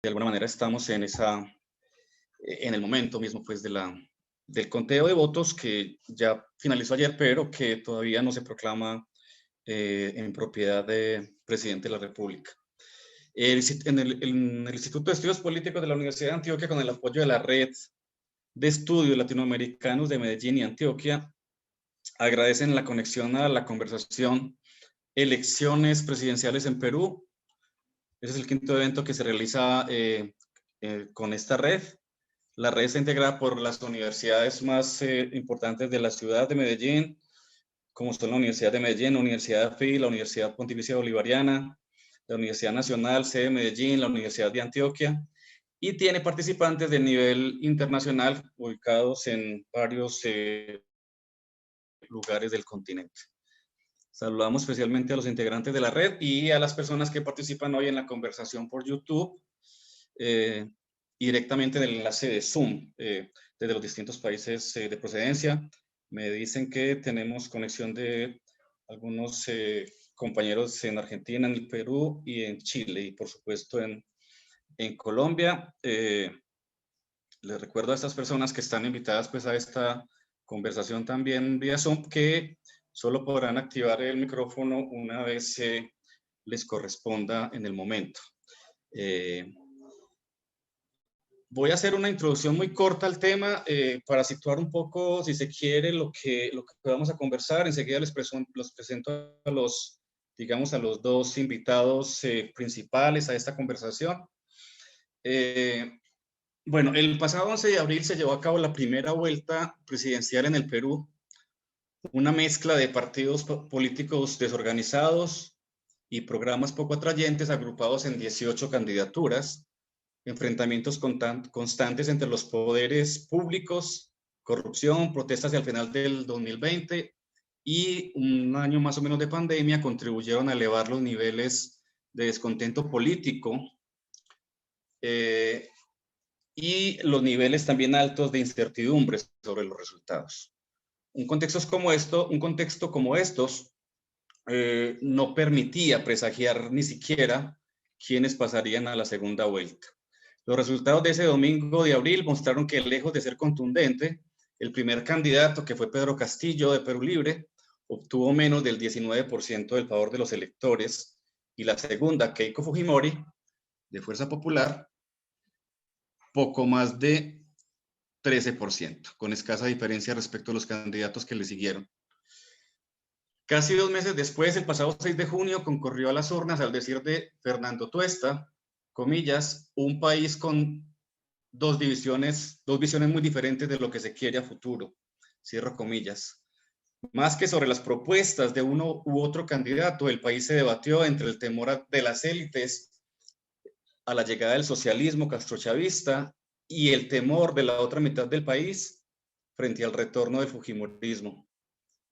de alguna manera estamos en el momento mismo pues del conteo de votos que ya finalizó ayer, pero que todavía no se proclama en propiedad de presidente de la República. En el Instituto de Estudios Políticos de la Universidad de Antioquia, con el apoyo de la Red de Estudios Latinoamericanos de Medellín y Antioquia, agradecen la conexión a la conversación Elecciones Presidenciales en Perú. Ese es el quinto evento que se realiza con esta red. La red está integrada por las universidades más importantes de la ciudad de Medellín, como son la Universidad de Medellín, la Universidad de AFI, la Universidad Pontificia Bolivariana, la Universidad Nacional, sede de Medellín, la Universidad de Antioquia, y tiene participantes de nivel internacional ubicados en varios lugares del continente. Saludamos especialmente a los integrantes de la red y a las personas que participan hoy en la conversación por YouTube, directamente en el enlace de Zoom, desde los distintos países de procedencia. Me dicen que tenemos conexión de algunos compañeros en Argentina, en el Perú y en Chile, y por supuesto en Colombia. Les recuerdo a estas personas que están invitadas pues a esta conversación también vía Zoom, que solo podrán activar el micrófono una vez les corresponda en el momento. Voy a hacer una introducción muy corta al tema para situar un poco, si se quiere, lo que vamos a conversar. Enseguida los presento a los, digamos, a los dos invitados principales a esta conversación. Bueno, el pasado 11 de abril se llevó a cabo la primera vuelta presidencial en el Perú, una mezcla de partidos políticos desorganizados y programas poco atrayentes agrupados en 18 candidaturas, enfrentamientos constantes entre los poderes públicos, corrupción, protestas hacia el final del 2020 y un año más o menos de pandemia contribuyeron a elevar los niveles de descontento político y los niveles también altos de incertidumbre sobre los resultados. Un contexto como estos no permitía presagiar ni siquiera quiénes pasarían a la segunda vuelta. Los resultados de ese domingo de abril mostraron que, lejos de ser contundente, el primer candidato, que fue Pedro Castillo de Perú Libre, obtuvo menos del 19% del favor de los electores, y la segunda, Keiko Fujimori, de Fuerza Popular, poco más de 13%, con escasa diferencia respecto a los candidatos que le siguieron. Casi 2 meses después, el pasado 6 de junio, concurrió a las urnas, al decir de Fernando Tuesta, comillas, un país con dos visiones muy diferentes de lo que se quiere a futuro, cierro comillas. Más que sobre las propuestas de uno u otro candidato, el país se debatió entre el temor de las élites a la llegada del socialismo castrochavista y el temor de la otra mitad del país frente al retorno del fujimorismo.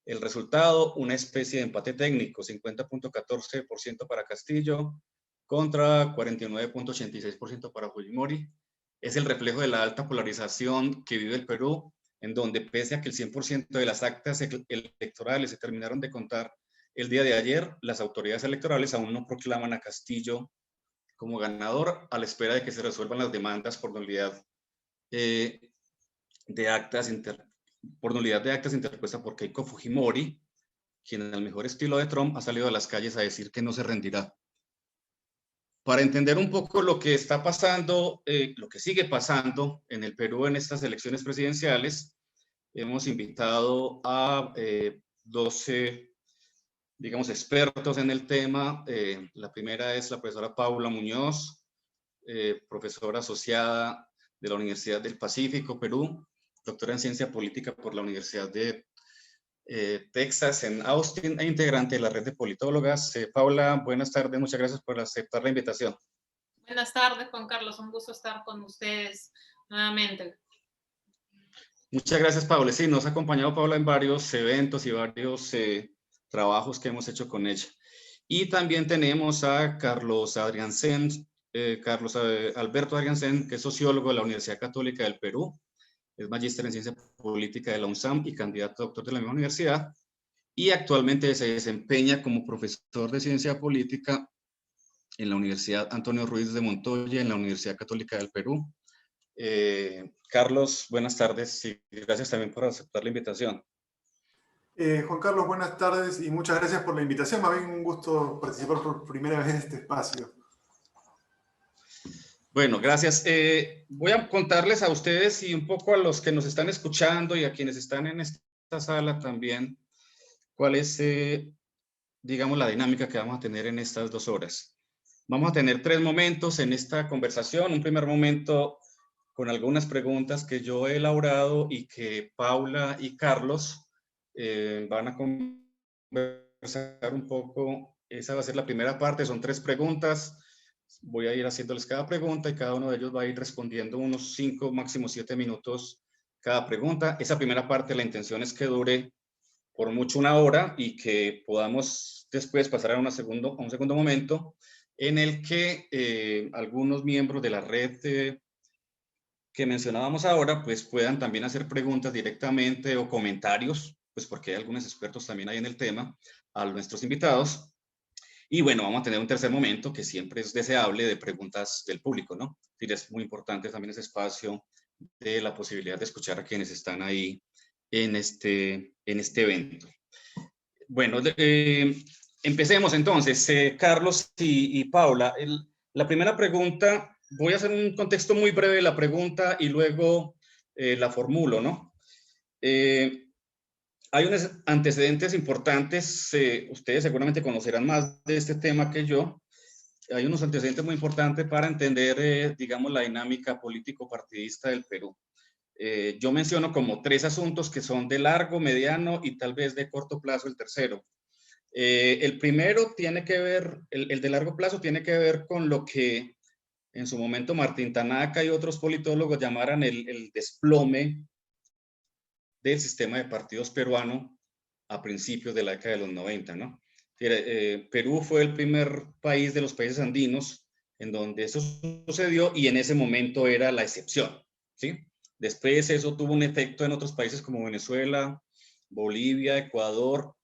El resultado, una especie de empate técnico, 50.14% para Castillo contra 49.86% para Fujimori. Es el reflejo de la alta polarización que vive el Perú, en donde pese a que el 100% de las actas electorales se terminaron de contar el día de ayer, las autoridades electorales aún no proclaman a Castillo como ganador, a la espera de que se resuelvan las demandas por nulidad de actas interpuesta por Keiko Fujimori, quien en el mejor estilo de Trump ha salido a las calles a decir que no se rendirá. Para entender un poco lo que está pasando, lo que sigue pasando en el Perú en estas elecciones presidenciales, hemos invitado a 12, digamos, expertos en el tema. La primera es la profesora Paula Muñoz, profesora asociada de la Universidad del Pacífico, Perú, doctora en Ciencia Política por la Universidad de Texas en Austin e integrante de la red de politólogas. Paula, buenas tardes, muchas gracias por aceptar la invitación. Buenas tardes, Juan Carlos, un gusto estar con ustedes nuevamente. Muchas gracias, Paula. Sí, nos ha acompañado Paula en varios eventos y varios trabajos que hemos hecho con ella. Y también tenemos a Carlos Alberto Adriancén, que es sociólogo de la Universidad Católica del Perú. Es magíster en Ciencia Política de la UNSAM y candidato a doctor de la misma universidad. Y actualmente se desempeña como profesor de Ciencia Política en la Universidad Antonio Ruiz de Montoya, en la Universidad Católica del Perú. Carlos, buenas tardes y gracias también por aceptar la invitación. Juan Carlos, buenas tardes y muchas gracias por la invitación. Más bien un gusto participar por primera vez en este espacio. Bueno, gracias. Voy a contarles a ustedes y un poco a los que nos están escuchando y a quienes están en esta sala también, cuál es, digamos, la dinámica que vamos a tener en estas 2 horas. Vamos a tener 3 momentos en esta conversación. Un primer momento con algunas preguntas que yo he elaborado y que Paula y Carlos van a conversar un poco. Esa va a ser la primera parte, son 3 preguntas. Voy a ir haciéndoles cada pregunta y cada uno de ellos va a ir respondiendo unos 5, máximo 7 minutos cada pregunta. Esa primera parte, la intención es que dure por mucho 1 hora y que podamos después pasar a un segundo momento en el que algunos miembros de la red que mencionábamos ahora, pues puedan también hacer preguntas directamente o comentarios, pues porque hay algunos expertos también ahí en el tema, a nuestros invitados. Y bueno, vamos a tener un tercer momento que siempre es deseable de preguntas del público, ¿no? Es muy importante también ese espacio de la posibilidad de escuchar a quienes están ahí en este evento. Bueno, empecemos entonces, Carlos y Paula. La primera pregunta, voy a hacer un contexto muy breve de la pregunta y luego la formulo, ¿no? Hay unos antecedentes importantes, ustedes seguramente conocerán más de este tema que yo. Hay unos antecedentes muy importantes para entender, digamos, la dinámica político-partidista del Perú. Yo menciono como 3 asuntos que son de largo, mediano y tal vez de corto plazo el tercero. El primero tiene que ver, el de largo plazo tiene que ver con lo que en su momento Martín Tanaka y otros politólogos llamaran el desplome del sistema de partidos peruano a principios de la década de los 90, ¿no? Perú fue el primer país de los países andinos en donde eso sucedió y en ese momento era la excepción, ¿sí? Después eso tuvo un efecto en otros países como Venezuela, Bolivia, Ecuador,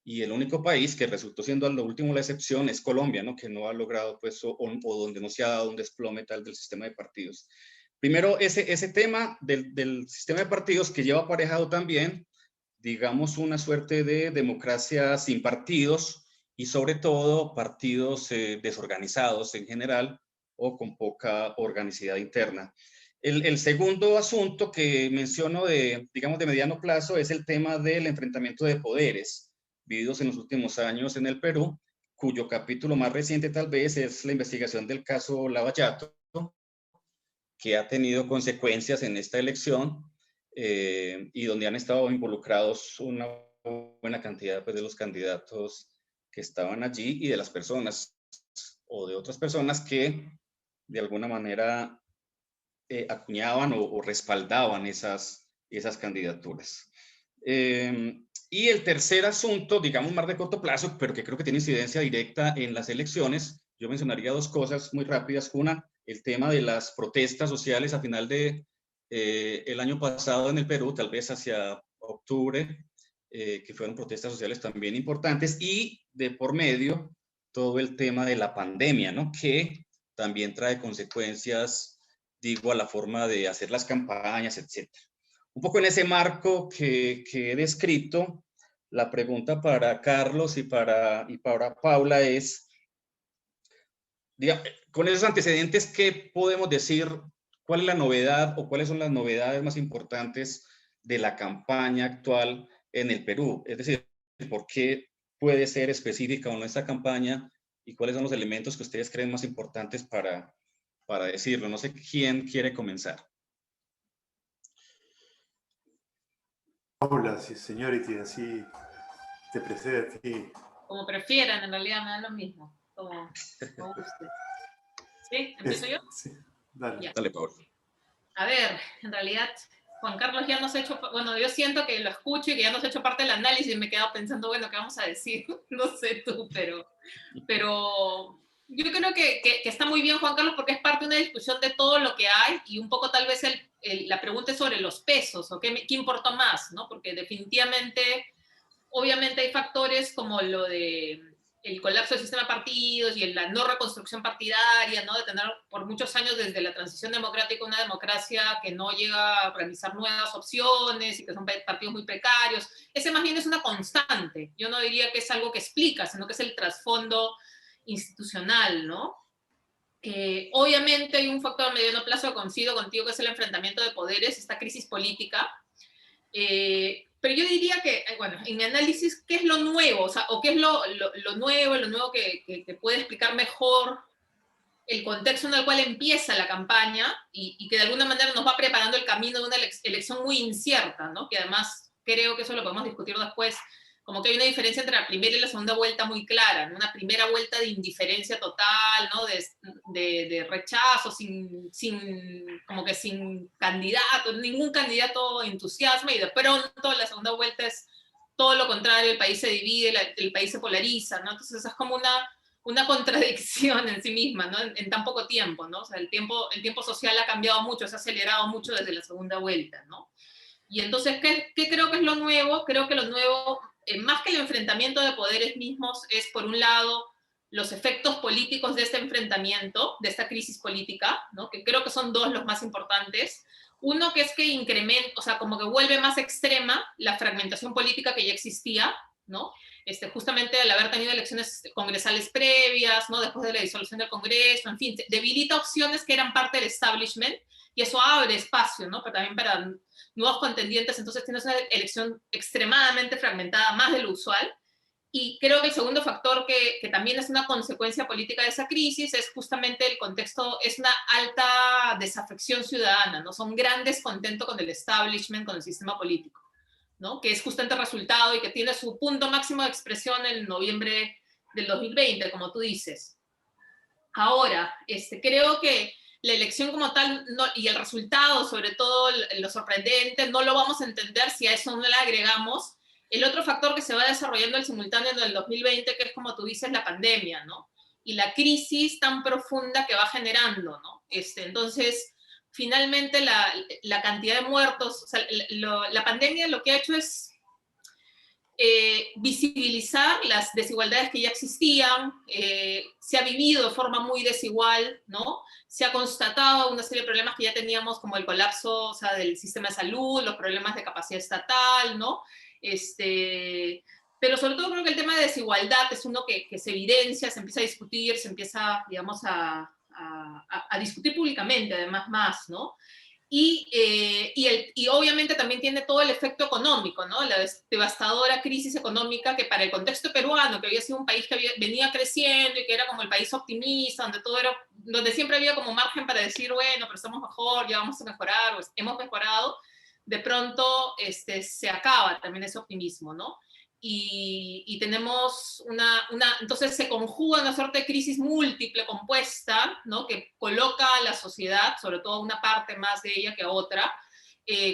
y el único país que resultó siendo a lo último la excepción es Colombia, ¿no? Que no ha logrado, pues, o donde no se ha dado un desplome tal del sistema de partidos. Primero, ese tema del sistema de partidos que lleva aparejado también, digamos, una suerte de democracia sin partidos y sobre todo partidos desorganizados en general o con poca organicidad interna. El segundo asunto que menciono digamos, de mediano plazo es el tema del enfrentamiento de poderes vividos en los últimos años en el Perú, cuyo capítulo más reciente tal vez es la investigación del caso Lavallato, que ha tenido consecuencias en esta elección y donde han estado involucrados una buena cantidad, pues, de los candidatos que estaban allí y de las personas o de otras personas que de alguna manera acuñaban o respaldaban esas candidaturas. Y el tercer asunto, digamos más de corto plazo, pero que creo que tiene incidencia directa en las elecciones, yo mencionaría 2 cosas muy rápidas. Una, el tema de las protestas sociales a final de el año pasado en el Perú, tal vez hacia octubre, que fueron protestas sociales también importantes, y de por medio todo el tema de la pandemia, ¿no? Que también trae consecuencias, digo, a la forma de hacer las campañas, etcétera. Un poco en ese marco que he descrito, la pregunta para Carlos y para Paula es, digamos, con esos antecedentes, ¿qué podemos decir? ¿Cuál es la novedad o cuáles son las novedades más importantes de la campaña actual en el Perú? Es decir, ¿por qué puede ser específica o no esta campaña? ¿Y cuáles son los elementos que ustedes creen más importantes para decirlo? No sé quién quiere comenzar. Paula, sí, señorita, así te precede a ti. Como prefieran, en realidad me da lo mismo. Como usted. ¿Sí? ¿Empiezo yo? Sí, dale. Ya. Dale, Paula. A ver, en realidad, Juan Carlos ya nos ha hecho, bueno, yo siento que lo escucho y que ya nos ha hecho parte del análisis y me he quedado pensando, bueno, ¿qué vamos a decir? No sé tú, pero yo creo que está muy bien, Juan Carlos, porque es parte de una discusión de todo lo que hay y un poco tal vez la pregunta es sobre los pesos, o qué importa más, ¿no? Porque definitivamente, obviamente hay factores como lo de el colapso del sistema de partidos y la no reconstrucción partidaria, ¿no? De tener por muchos años desde la transición democrática una democracia que no llega a realizar nuevas opciones y que son partidos muy precarios. Ese más bien es una constante. Yo no diría que es algo que explica, sino que es el trasfondo institucional, ¿no? Obviamente hay un factor a mediano plazo que coincido contigo, que es el enfrentamiento de poderes, esta crisis política. Pero yo diría que, bueno, en mi análisis, ¿qué es lo nuevo? O sea, o qué es lo nuevo que puede explicar mejor el contexto en el cual empieza la campaña y que de alguna manera nos va preparando el camino de una elección muy incierta, ¿no? Que además creo que eso lo podemos discutir después, como que hay una diferencia entre la primera y la segunda vuelta muy clara, ¿no? Una primera vuelta de indiferencia total, ¿no? De rechazo, como que sin candidato, ningún candidato entusiasma, y de pronto la segunda vuelta es todo lo contrario, el país se divide, el país se polariza, ¿no? Entonces es como una contradicción en sí misma, ¿no? En tan poco tiempo, ¿no? O sea, el tiempo social ha cambiado mucho, se ha acelerado mucho desde la segunda vuelta, ¿no? Y entonces, ¿qué creo que es lo nuevo? Creo que lo nuevo, más que el enfrentamiento de poderes mismos, es por un lado los efectos políticos de este enfrentamiento, de esta crisis política, ¿no? Que creo que son dos los más importantes. Uno que es que incrementa, o sea, como que vuelve más extrema la fragmentación política que ya existía, ¿no? Justamente al haber tenido elecciones congresales previas, ¿no? Después de la disolución del Congreso, en fin, debilita opciones que eran parte del establishment y eso abre espacio, ¿no? Pero también para nuevos contendientes, entonces tienes una elección extremadamente fragmentada, más de lo usual. Y creo que el segundo factor que también es una consecuencia política de esa crisis es justamente el contexto, es una alta desafección ciudadana, ¿no? Son gran descontento con el establishment, con el sistema político, ¿no? Que es justamente el resultado y que tiene su punto máximo de expresión en noviembre del 2020, como tú dices. Ahora, creo que la elección como tal y el resultado, sobre todo lo sorprendente, no lo vamos a entender si a eso no le agregamos el otro factor que se va desarrollando al simultáneo en el 2020, que es, como tú dices, la pandemia, ¿no? Y la crisis tan profunda que va generando, ¿no? Entonces, finalmente la cantidad de muertos, o sea, la pandemia lo que ha hecho es visibilizar las desigualdades que ya existían, se ha vivido de forma muy desigual, ¿no? Se ha constatado una serie de problemas que ya teníamos, como el colapso, o sea, del sistema de salud, los problemas de capacidad estatal, ¿no? Pero sobre todo creo que el tema de desigualdad es uno que se evidencia, se empieza a discutir, se empieza, digamos, a discutir públicamente, además más, ¿no? Y obviamente también tiene todo el efecto económico, ¿no? La devastadora crisis económica que para el contexto peruano, que había sido un país que venía creciendo y que era como el país optimista, donde siempre había como margen para decir, bueno, pero estamos mejor, ya vamos a mejorar, o hemos mejorado, de pronto se acaba también ese optimismo, ¿no? Y tenemos entonces se conjuga una suerte de crisis múltiple, compuesta, ¿no? Que coloca a la sociedad, sobre todo una parte más de ella que a otra,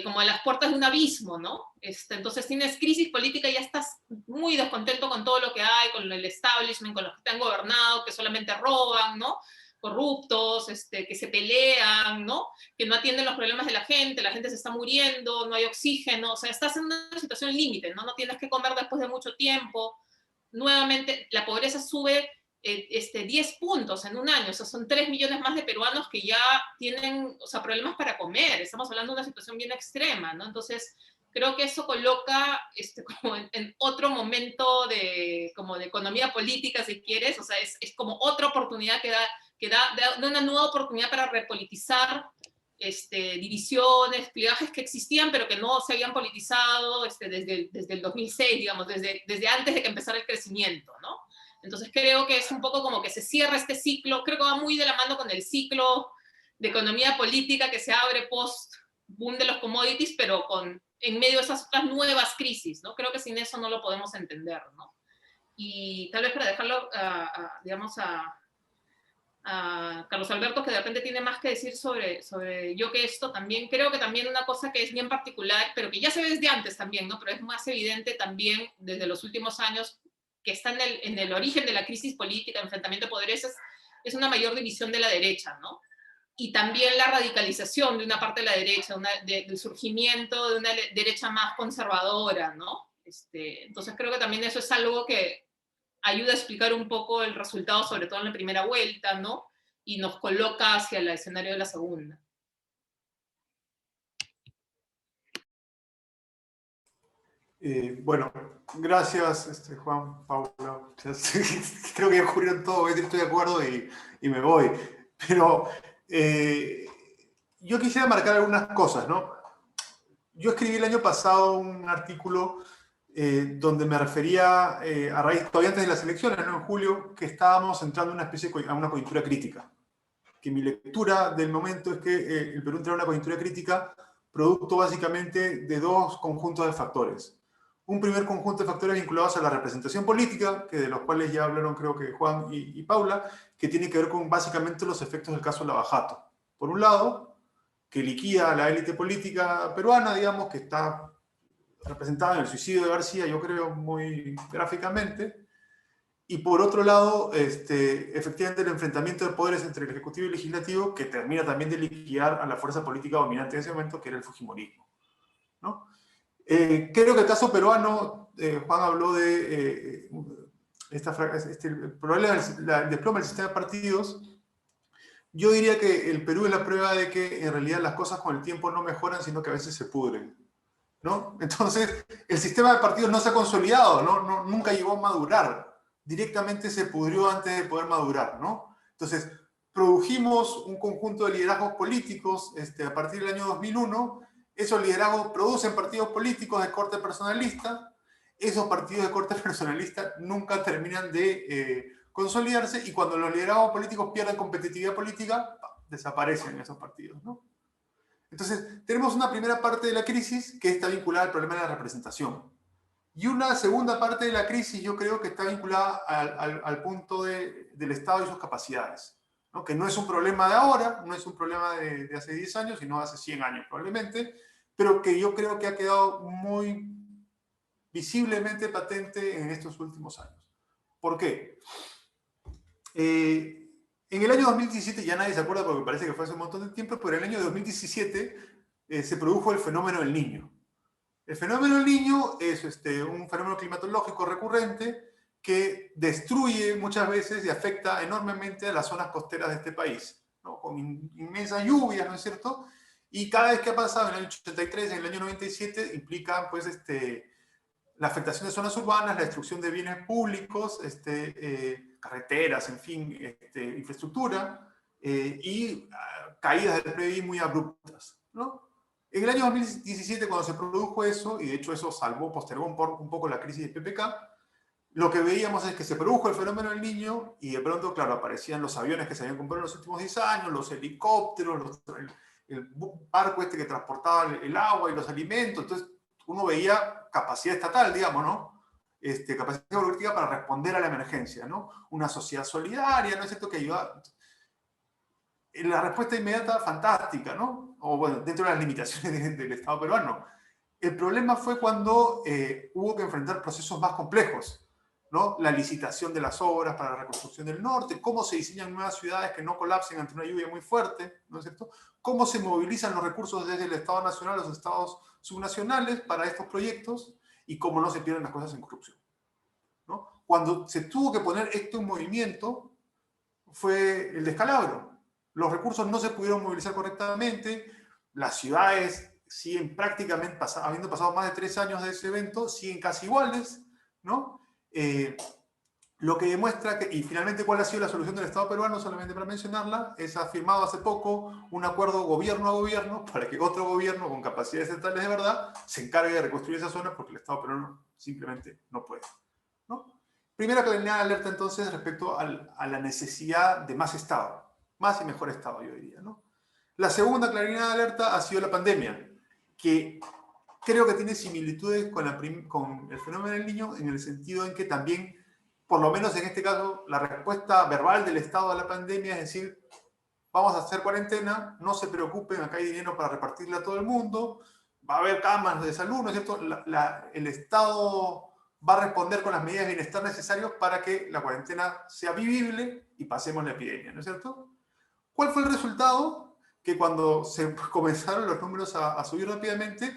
como a las puertas de un abismo, ¿no? Entonces tienes crisis política y ya estás muy descontento con todo lo que hay, con el establishment, con los que te han gobernado, que solamente roban, ¿no? Corruptos, que se pelean, ¿no? Que no atienden los problemas de la gente se está muriendo, no hay oxígeno, o sea, estás en una situación límite, ¿no? No tienes que comer después de mucho tiempo. Nuevamente, la pobreza sube 10 puntos en un año, o sea, son 3 millones más de peruanos que ya tienen, o sea, problemas para comer, estamos hablando de una situación bien extrema, ¿no? Entonces, creo que eso coloca como en otro momento como de economía política, si quieres, o sea, es como otra oportunidad que da una nueva oportunidad para repolitizar divisiones, pligajes que existían, pero que no se habían politizado desde el 2006, digamos, desde antes de que empezara el crecimiento, ¿no? Entonces creo que es un poco como que se cierra este ciclo, creo que va muy de la mano con el ciclo de economía política que se abre post-boom de los commodities, pero en medio de esas otras nuevas crisis, ¿no? Creo que sin eso no lo podemos entender, ¿no? Y tal vez para dejarlo, digamos, a Carlos Alberto, que de repente tiene más que decir sobre yo que esto también, creo que también una cosa que es bien particular, pero que ya se ve desde antes también, ¿no? Pero es más evidente también desde los últimos años, que está en el origen de la crisis política, enfrentamiento de poderes, es una mayor división de la derecha, ¿no? Y también la radicalización de una parte de la derecha, del surgimiento de una derecha más conservadora, ¿no? Entonces creo que también eso es algo que ayuda a explicar un poco el resultado, sobre todo en la primera vuelta, ¿no? Y nos coloca hacia el escenario de la segunda. Bueno, gracias, Juan, Paula. Creo que ya ocurrió todo, estoy de acuerdo y me voy. Pero yo quisiera marcar algunas cosas, ¿no? Yo escribí el año pasado un artículo donde me refería, a raíz, todavía antes de las elecciones, ¿no? En julio, que estábamos entrando en una especie a una coyuntura crítica. Que mi lectura del momento es que el Perú entra en una coyuntura crítica producto básicamente de dos conjuntos de factores. Un primer conjunto de factores vinculados a la representación política, que de los cuales ya hablaron creo que Juan y Paula, que tiene que ver con básicamente los efectos del caso Lavajato. Por un lado, que liquida a la élite política peruana, digamos, que está representada en el suicidio de García, yo creo muy gráficamente, y por otro lado, efectivamente el enfrentamiento de poderes entre el Ejecutivo y el Legislativo, que termina también de liquidar a la fuerza política dominante en ese momento, que era el Fujimorismo, ¿no? Creo que el caso peruano, Juan habló de el problema del desplome del sistema de partidos. Yo diría que el Perú es la prueba de que en realidad las cosas con el tiempo no mejoran, sino que a veces se pudren, ¿no? Entonces, el sistema de partidos no se ha consolidado, ¿no? Nunca llegó a madurar. Directamente se pudrió antes de poder madurar, ¿no? Entonces, produjimos un conjunto de liderazgos políticos a partir del año 2001. Esos liderazgos producen partidos políticos de corte personalista. Esos partidos de corte personalista nunca terminan de consolidarse, y cuando los liderazgos políticos pierden competitividad política, desaparecen esos partidos, ¿no? Entonces, tenemos una primera parte de la crisis que está vinculada al problema de la representación. Y una segunda parte de la crisis yo creo que está vinculada al punto del Estado y sus capacidades, ¿no? Que no es un problema de ahora, no es un problema de hace 10 años, sino hace 100 años probablemente, pero que yo creo que ha quedado muy visiblemente patente en estos últimos años. ¿Por qué? En el año 2017, ya nadie se acuerda porque parece que fue hace un montón de tiempo, pero en el año 2017 se produjo el fenómeno del Niño. El fenómeno del Niño es un fenómeno climatológico recurrente que destruye muchas veces y afecta enormemente a las zonas costeras de este país, ¿no? Con inmensas lluvias, ¿no es cierto? Y cada vez que ha pasado en el año 83, en el año 97, implica pues, la afectación de zonas urbanas, la destrucción de bienes públicos, carreteras, en fin, infraestructura, y caídas del PBI muy abruptas, ¿no? En el año 2017, cuando se produjo eso, y de hecho eso postergó un poco la crisis de PPK, lo que veíamos es que se produjo el fenómeno del Niño y de pronto, claro, aparecían los aviones que se habían comprado en los últimos 10 años, los helicópteros, el barco que transportaba el agua y los alimentos. Entonces uno veía capacidad estatal, digamos, ¿no? Capacidad política para responder a la emergencia, ¿no? Una sociedad solidaria, ¿no es cierto?, que ayuda. La respuesta inmediata, fantástica, ¿no? O bueno, dentro de las limitaciones del Estado peruano. El problema fue cuando hubo que enfrentar procesos más complejos, ¿no? La licitación de las obras para la reconstrucción del norte, cómo se diseñan nuevas ciudades que no colapsen ante una lluvia muy fuerte, ¿no es cierto? Cómo se movilizan los recursos desde el Estado nacional a los estados subnacionales para estos proyectos y cómo no se pierden las cosas en corrupción, ¿no? Cuando se tuvo que poner esto en movimiento fue el descalabro. Los recursos no se pudieron movilizar correctamente, las ciudades siguen prácticamente, habiendo pasado más de 3 años de ese evento, siguen casi iguales, ¿no? Lo que demuestra que, y finalmente, ¿cuál ha sido la solución del Estado peruano? Solamente para mencionarla, es ha firmado hace poco un acuerdo gobierno a gobierno para que otro gobierno con capacidades estatales de verdad se encargue de reconstruir esas zonas, porque el Estado peruano simplemente no puede, ¿no? Primera claridad de alerta entonces respecto a la necesidad de más Estado, más y mejor Estado, yo diría, ¿no? La segunda claridad de alerta ha sido la pandemia, que creo que tiene similitudes con el fenómeno del Niño, en el sentido en que también, por lo menos en este caso, la respuesta verbal del Estado a la pandemia es decir, vamos a hacer cuarentena, no se preocupen, acá hay dinero para repartirle a todo el mundo, va a haber camas de salud, ¿no es cierto? El Estado va a responder con las medidas de bienestar necesarias para que la cuarentena sea vivible y pasemos la epidemia, ¿no es cierto? ¿Cuál fue el resultado? Que cuando se comenzaron los números a subir rápidamente,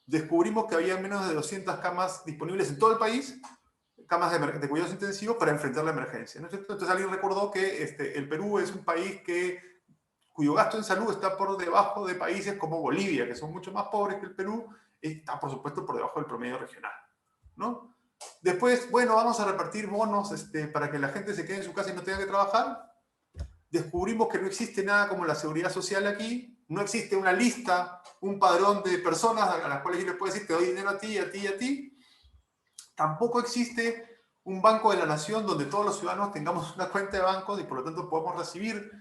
descubrimos que había menos de 200 camas disponibles en todo el país, camas de cuidados intensivos para enfrentar la emergencia, ¿no es cierto? Entonces alguien recordó que el Perú es un país cuyo gasto en salud está por debajo de países como Bolivia, que son mucho más pobres que el Perú, y está, por supuesto, por debajo del promedio regional, ¿no? Después, bueno, vamos a repartir bonos para que la gente se quede en su casa y no tenga que trabajar. Descubrimos que no existe nada como la seguridad social aquí, no existe una lista, un padrón de personas a las cuales yo les puedo decir, te doy dinero a ti, a ti y a ti. Tampoco existe un banco de la nación donde todos los ciudadanos tengamos una cuenta de bancos y por lo tanto podamos recibir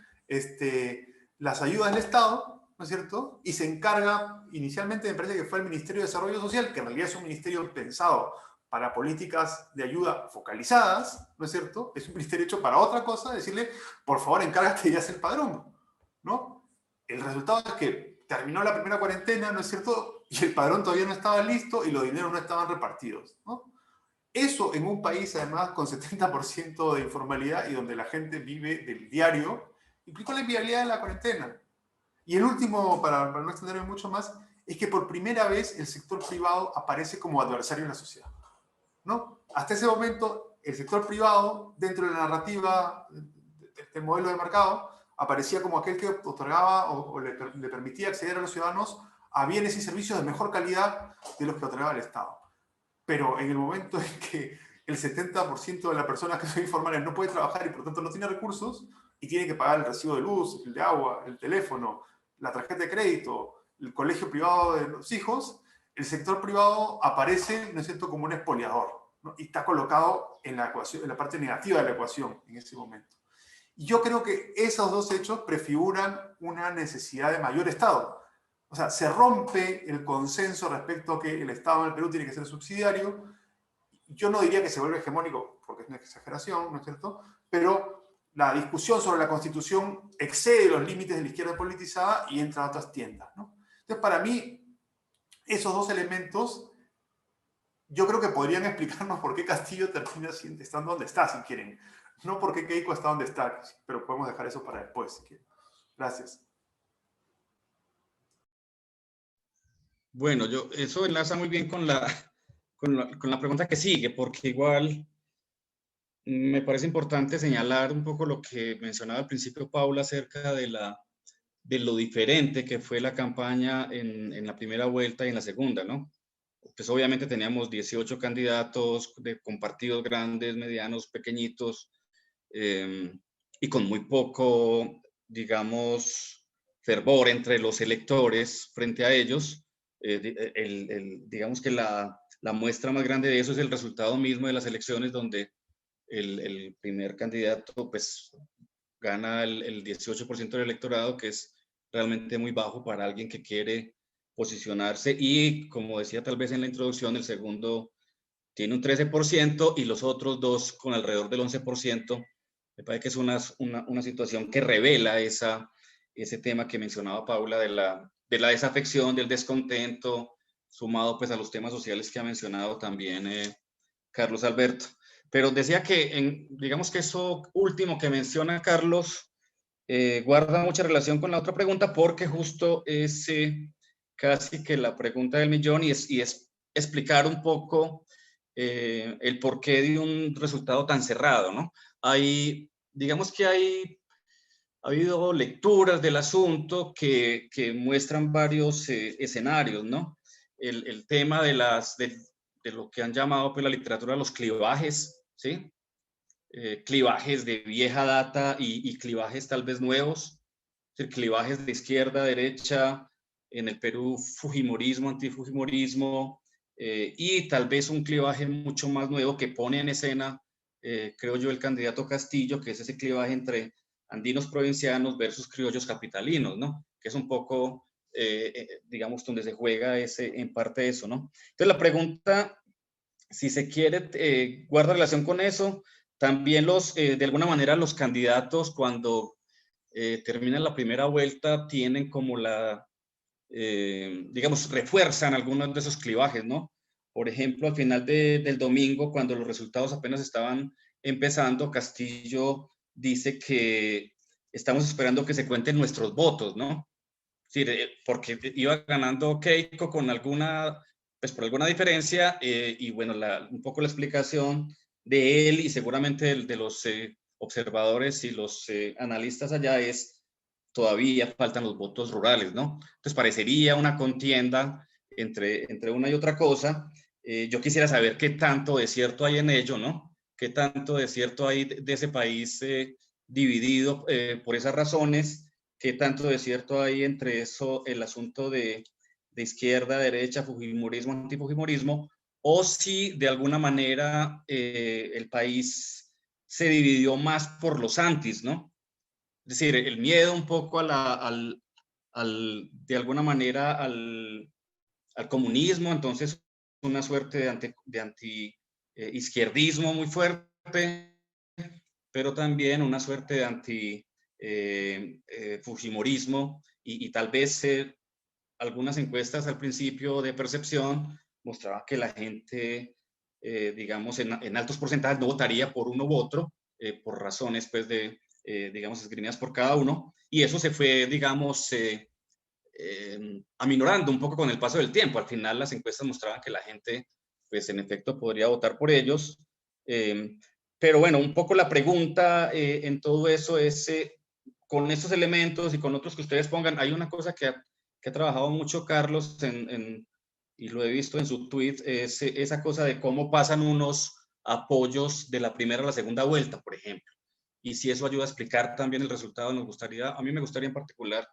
las ayudas del Estado, ¿no es cierto? Y se encarga, inicialmente me parece que fue el Ministerio de Desarrollo Social, que en realidad es un ministerio pensado para políticas de ayuda focalizadas, ¿no es cierto? Es un ministerio hecho para otra cosa, decirle, por favor, encárgate y haz el padrón, ¿no? El resultado es que terminó la primera cuarentena, ¿no es cierto? Y el padrón todavía no estaba listo y los dineros no estaban repartidos, ¿no? Eso en un país, además, con 70% de informalidad y donde la gente vive del diario, implicó la inviabilidad de la cuarentena. Y el último, para no extenderme mucho más, es que por primera vez el sector privado aparece como adversario en la sociedad, ¿no? Hasta ese momento, el sector privado, dentro de la narrativa del modelo de mercado, aparecía como aquel que otorgaba o le permitía acceder a los ciudadanos a bienes y servicios de mejor calidad de los que otorgaba el Estado. Pero en el momento en que el 70% de las personas que son informales no puede trabajar y por lo tanto no tiene recursos y tiene que pagar el recibo de luz, el de agua, el teléfono, la tarjeta de crédito, el colegio privado de los hijos, el sector privado aparece, ¿no es cierto?, como un expoliador, ¿no? Y está colocado en la ecuación, en la parte negativa de la ecuación en ese momento. Y yo creo que esos dos hechos prefiguran una necesidad de mayor Estado. O sea, se rompe el consenso respecto a que el Estado en el Perú tiene que ser subsidiario. Yo no diría que se vuelve hegemónico, porque es una exageración, ¿no es cierto? Pero la discusión sobre la Constitución excede los límites de la izquierda politizada y entra a otras tiendas, ¿no? Entonces, para mí, esos dos elementos, yo creo que podrían explicarnos por qué Castillo termina estando donde está, si quieren. No por qué Keiko está donde está, pero podemos dejar eso para después, si quieren. Gracias. Bueno, eso enlaza muy bien con la pregunta que sigue, porque igual me parece importante señalar un poco lo que mencionaba al principio Paula acerca de lo diferente que fue la campaña en la primera vuelta y en la segunda, ¿no? Pues obviamente teníamos 18 candidatos con partidos grandes, medianos, pequeñitos, y con muy poco, digamos, fervor entre los electores frente a ellos. Digamos que la muestra más grande de eso es el resultado mismo de las elecciones, donde el primer candidato pues gana el 18% del electorado, que es realmente muy bajo para alguien que quiere posicionarse, y como decía tal vez en la introducción, el segundo tiene un 13% y los otros dos con alrededor del 11%. Me parece que es una situación que revela ese tema que mencionaba Paula de la desafección, del descontento, sumado pues a los temas sociales que ha mencionado también Carlos Alberto. Pero decía que, digamos que eso último que menciona Carlos guarda mucha relación con la otra pregunta, porque justo es casi que la pregunta del millón, y es explicar un poco el porqué de un resultado tan cerrado, ¿no? Digamos que ha habido lecturas del asunto que muestran varios escenarios, ¿no? El tema de lo que han llamado pues la literatura los clivajes, ¿sí? Clivajes de vieja data y clivajes tal vez nuevos, ¿sí? Clivajes de izquierda, derecha, en el Perú fujimorismo, antifujimorismo, y tal vez un clivaje mucho más nuevo que pone en escena, creo yo, el candidato Castillo, que es ese clivaje entre andinos provincianos versus criollos capitalinos, ¿no? Que es un poco, digamos, donde se juega en parte eso, ¿no? Entonces la pregunta, si se quiere, guarda relación con eso. También de alguna manera los candidatos cuando terminan la primera vuelta tienen como digamos, refuerzan algunos de esos clivajes, ¿no? Por ejemplo, al final del domingo, cuando los resultados apenas estaban empezando, Castillo dice que estamos esperando que se cuenten nuestros votos, ¿no? Sí, porque iba ganando Keiko con pues por alguna diferencia, y bueno, un poco la explicación de él y seguramente de los observadores y los analistas allá es todavía faltan los votos rurales, ¿no? Entonces parecería una contienda entre una y otra cosa. Yo quisiera saber qué tanto de cierto hay en ello, ¿no? Qué tanto de cierto hay de ese país dividido por esas razones, qué tanto de cierto hay entre eso, el asunto de izquierda, derecha, fujimorismo, antifujimorismo, o si de alguna manera el país se dividió más por los antis, ¿no? Es decir, el miedo un poco de alguna manera al comunismo, entonces una suerte de anti izquierdismo muy fuerte, pero también una suerte de anti fujimorismo y tal vez algunas encuestas al principio de percepción mostraban que la gente, digamos, en altos porcentajes no votaría por uno u otro, por razones, pues, digamos, esgrimidas por cada uno, y eso se fue, digamos, aminorando un poco con el paso del tiempo. Al final las encuestas mostraban que la gente, pues, en efecto, podría votar por ellos. Pero bueno, un poco la pregunta en todo eso es, con estos elementos y con otros que ustedes pongan, hay una cosa que ha trabajado mucho Carlos y lo he visto en su tweet, es esa cosa de cómo pasan unos apoyos de la primera a la segunda vuelta, por ejemplo. Y si eso ayuda a explicar también el resultado, a mí me gustaría en particular,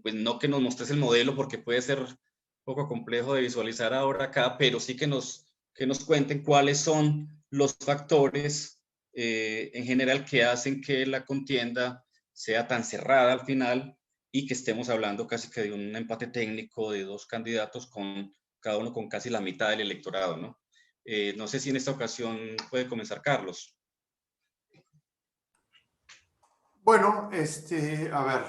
pues no que nos mostres el modelo porque puede ser un poco complejo de visualizar ahora acá, pero sí que nos cuenten cuáles son los factores en general que hacen que la contienda sea tan cerrada al final y que estemos hablando casi que de un empate técnico de dos candidatos con cada uno con casi la mitad del electorado, ¿no? No sé si en esta ocasión puede comenzar Carlos. Bueno, a ver.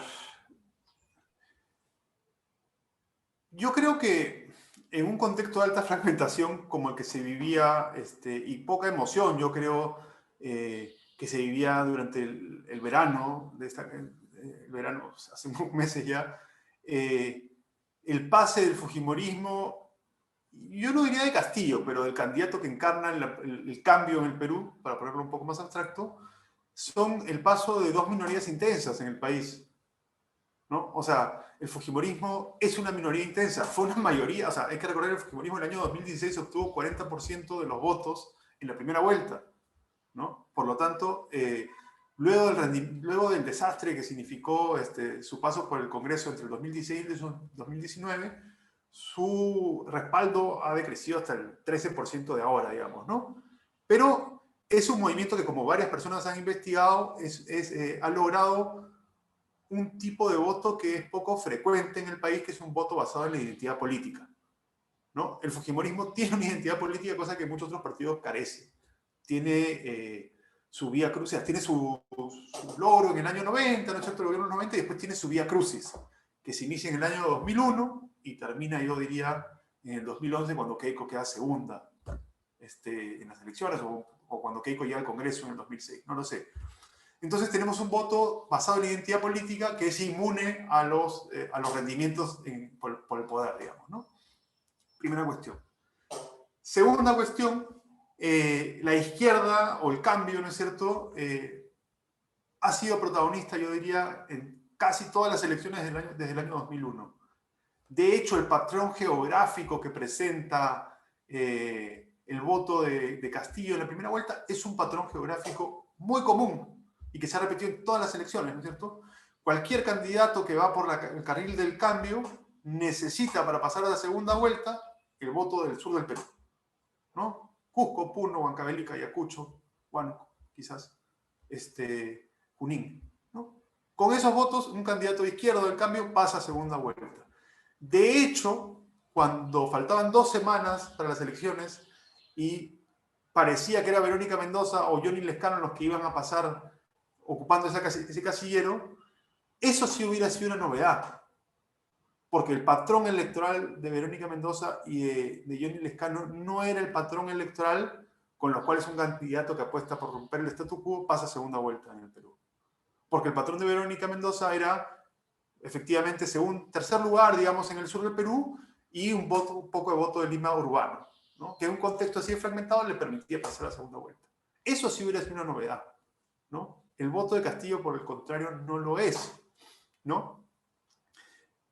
Yo creo que en un contexto de alta fragmentación como el que se vivía y poca emoción, yo creo que se vivía durante el verano, el verano hace unos meses ya, el pase del fujimorismo, yo no diría de Castillo, pero del candidato que encarna el cambio en el Perú, para ponerlo un poco más abstracto, son el paso de dos minorías intensas en el país, ¿no? O sea, el fujimorismo es una minoría intensa, fue una mayoría, o sea, hay que recordar que el fujimorismo en el año 2016 obtuvo 40% de los votos en la primera vuelta, ¿no? Por lo tanto, luego del desastre que significó su paso por el Congreso entre el 2016 y el 2019, su respaldo ha decrecido hasta el 13% de ahora, digamos, ¿no? Pero es un movimiento que, como varias personas han investigado, ha logrado un tipo de voto que es poco frecuente en el país, que es un voto basado en la identidad política, ¿no? El fujimorismo tiene una identidad política, cosa que muchos otros partidos carecen. Tiene su vía crucis, tiene su logro en el año 90, ¿no es cierto? El gobierno 90, y después tiene su vía crucis, que se inicia en el año 2001 y termina, yo diría, en el 2011, cuando Keiko queda segunda en las elecciones, o cuando Keiko llega al Congreso en el 2006, no lo sé. Entonces tenemos un voto basado en la identidad política que es inmune a los rendimientos por el poder, digamos, ¿no? Primera cuestión. Segunda cuestión, la izquierda o el cambio, ¿no es cierto?, ha sido protagonista, yo diría, en casi todas las elecciones desde el año 2001. De hecho, el patrón geográfico que presenta el voto de Castillo en la primera vuelta es un patrón geográfico muy común y que se ha repetido en todas las elecciones, ¿no es cierto? Cualquier candidato que va por el carril del cambio necesita, para pasar a la segunda vuelta, el voto del sur del Perú, ¿no? Cusco, Puno, Huancavelica, Ayacucho, Huánuco, quizás, Junín, ¿no? Con esos votos, un candidato de izquierda del cambio pasa a segunda vuelta. De hecho, cuando faltaban 2 semanas para las elecciones y parecía que era Verónica Mendoza o Johnny Lescano los que iban a pasar ocupando ese casillero, eso sí hubiera sido una novedad, porque el patrón electoral de Verónica Mendoza y de Johnny Lescano no era el patrón electoral con los cuales un candidato que apuesta por romper el statu quo pasa a segunda vuelta en el Perú. Porque el patrón de Verónica Mendoza era efectivamente tercer lugar, digamos, en el sur del Perú y un poco de voto de Lima urbano, ¿no? Que en un contexto así de fragmentado le permitía pasar a la segunda vuelta. Eso sí hubiera sido una novedad, ¿no? El voto de Castillo, por el contrario, no lo es, ¿no?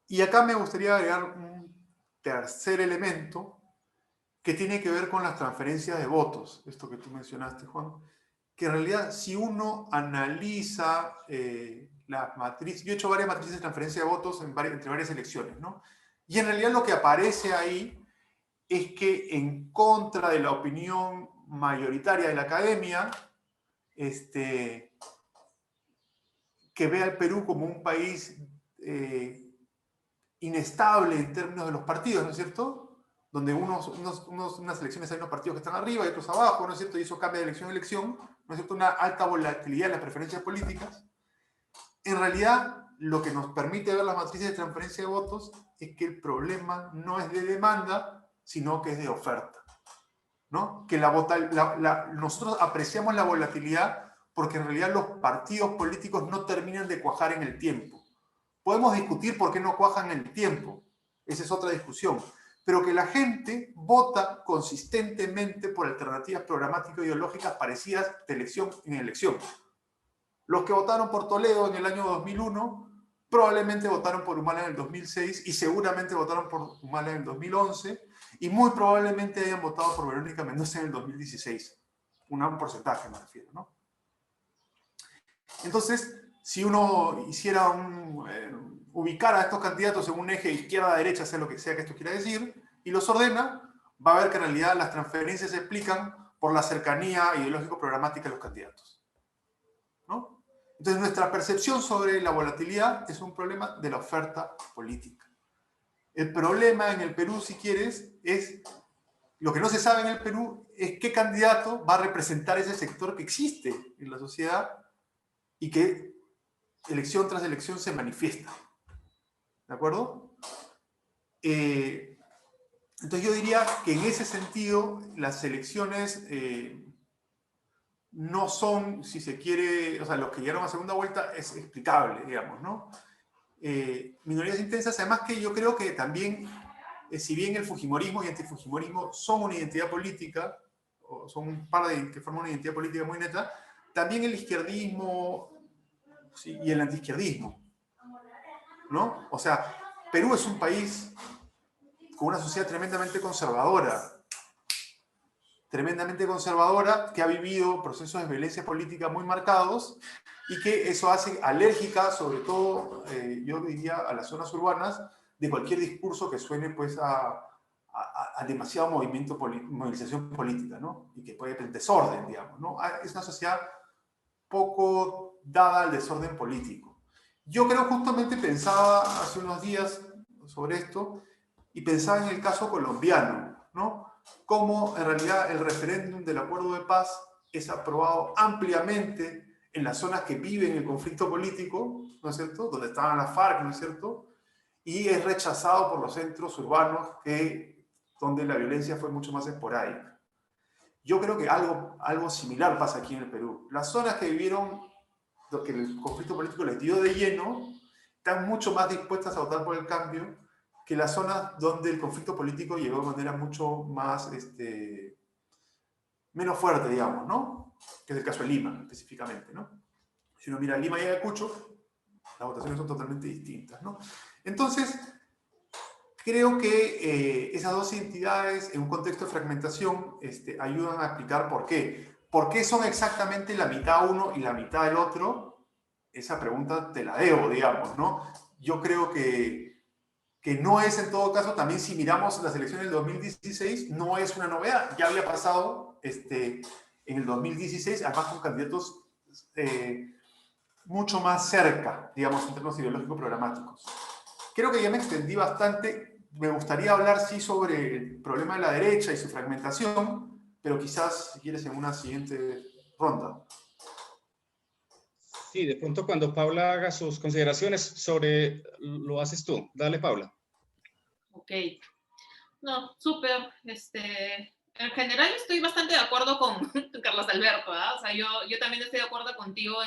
Y acá me gustaría agregar un tercer elemento que tiene que ver con las transferencias de votos, esto que tú mencionaste, Juan, que en realidad si uno analiza las matrices, yo he hecho varias matrices de transferencia de votos entre varias elecciones, ¿no? Y en realidad lo que aparece ahí es que en contra de la opinión mayoritaria de la academia, que ve al Perú como un país inestable en términos de los partidos, ¿no es cierto? Donde unas elecciones hay unos partidos que están arriba y otros abajo, ¿no es cierto? Y eso cambia de elección a elección, ¿no es cierto? Una alta volatilidad en las preferencias políticas. En realidad, lo que nos permite ver las matrices de transferencia de votos es que el problema no es de demanda, sino que es de oferta, ¿no? Que nosotros apreciamos la volatilidad porque en realidad los partidos políticos no terminan de cuajar en el tiempo. Podemos discutir por qué no cuajan en el tiempo, esa es otra discusión, pero que la gente vota consistentemente por alternativas programáticas ideológicas parecidas de elección en elección. Los que votaron por Toledo en el año 2001 probablemente votaron por Humala en el 2006 y seguramente votaron por Humala en el 2011 y muy probablemente hayan votado por Verónica Mendoza en el 2016. Un porcentaje me refiero, ¿no? Entonces, si uno hiciera ubicar a estos candidatos en un eje izquierda-derecha, sea lo que sea que esto quiera decir, y los ordena, va a ver que en realidad las transferencias se explican por la cercanía ideológico-programática de los candidatos, ¿no? Entonces, nuestra percepción sobre la volatilidad es un problema de la oferta política. El problema en el Perú, si quieres, es lo que no se sabe en el Perú es qué candidato va a representar ese sector que existe en la sociedad y que elección tras elección se manifiesta. ¿De acuerdo? Entonces yo diría que en ese sentido las elecciones no son, si se quiere, o sea, los que llegaron a segunda vuelta es explicable, digamos, ¿no? Minorías intensas, además que yo creo que también, si bien el fujimorismo y el antifujimorismo son una identidad política, o son un par que forman una identidad política muy neta, también el izquierdismo, sí, y el antiizquierdismo, ¿no? O sea, Perú es un país con una sociedad tremendamente conservadora, que ha vivido procesos de violencia política muy marcados y que eso hace alérgica, sobre todo, yo diría, a las zonas urbanas, de cualquier discurso que suene pues a demasiado movilización política, ¿no? Y que puede tener desorden, digamos, ¿no? Es una sociedad poco dada al desorden político. Yo creo justamente pensaba hace unos días sobre esto y pensaba en el caso colombiano, ¿no? Cómo en realidad el referéndum del acuerdo de paz es aprobado ampliamente en las zonas que viven el conflicto político, ¿no es cierto? Donde estaban las FARC, ¿no es cierto? Y es rechazado por los centros urbanos donde la violencia fue mucho más esporádica. Yo creo que algo similar pasa aquí en el Perú. Las zonas que vivieron, que el conflicto político les dio de lleno, están mucho más dispuestas a votar por el cambio que las zonas donde el conflicto político llegó de manera mucho más, menos fuerte, digamos, ¿no? Que es el caso de Lima, específicamente, ¿no? Si uno mira Lima y Ayacucho, las votaciones son totalmente distintas, ¿no? Entonces, creo que esas dos identidades en un contexto de fragmentación ayudan a explicar por qué. ¿Por qué son exactamente la mitad uno y la mitad el otro? Esa pregunta te la debo, digamos, ¿no? Yo creo que no es en todo caso, también si miramos las elecciones del 2016, no es una novedad. Ya había pasado en el 2016, además con candidatos mucho más cerca, digamos, en términos ideológicos programáticos. Creo que ya me extendí bastante. Me gustaría hablar, sí, sobre el problema de la derecha y su fragmentación, pero quizás, si quieres, en una siguiente ronda. Sí, de pronto cuando Paula haga sus consideraciones sobre, lo haces tú. Dale, Paula. Ok. No, súper. En general estoy bastante de acuerdo con Carlos Alberto, ¿eh? O sea, yo también estoy de acuerdo contigo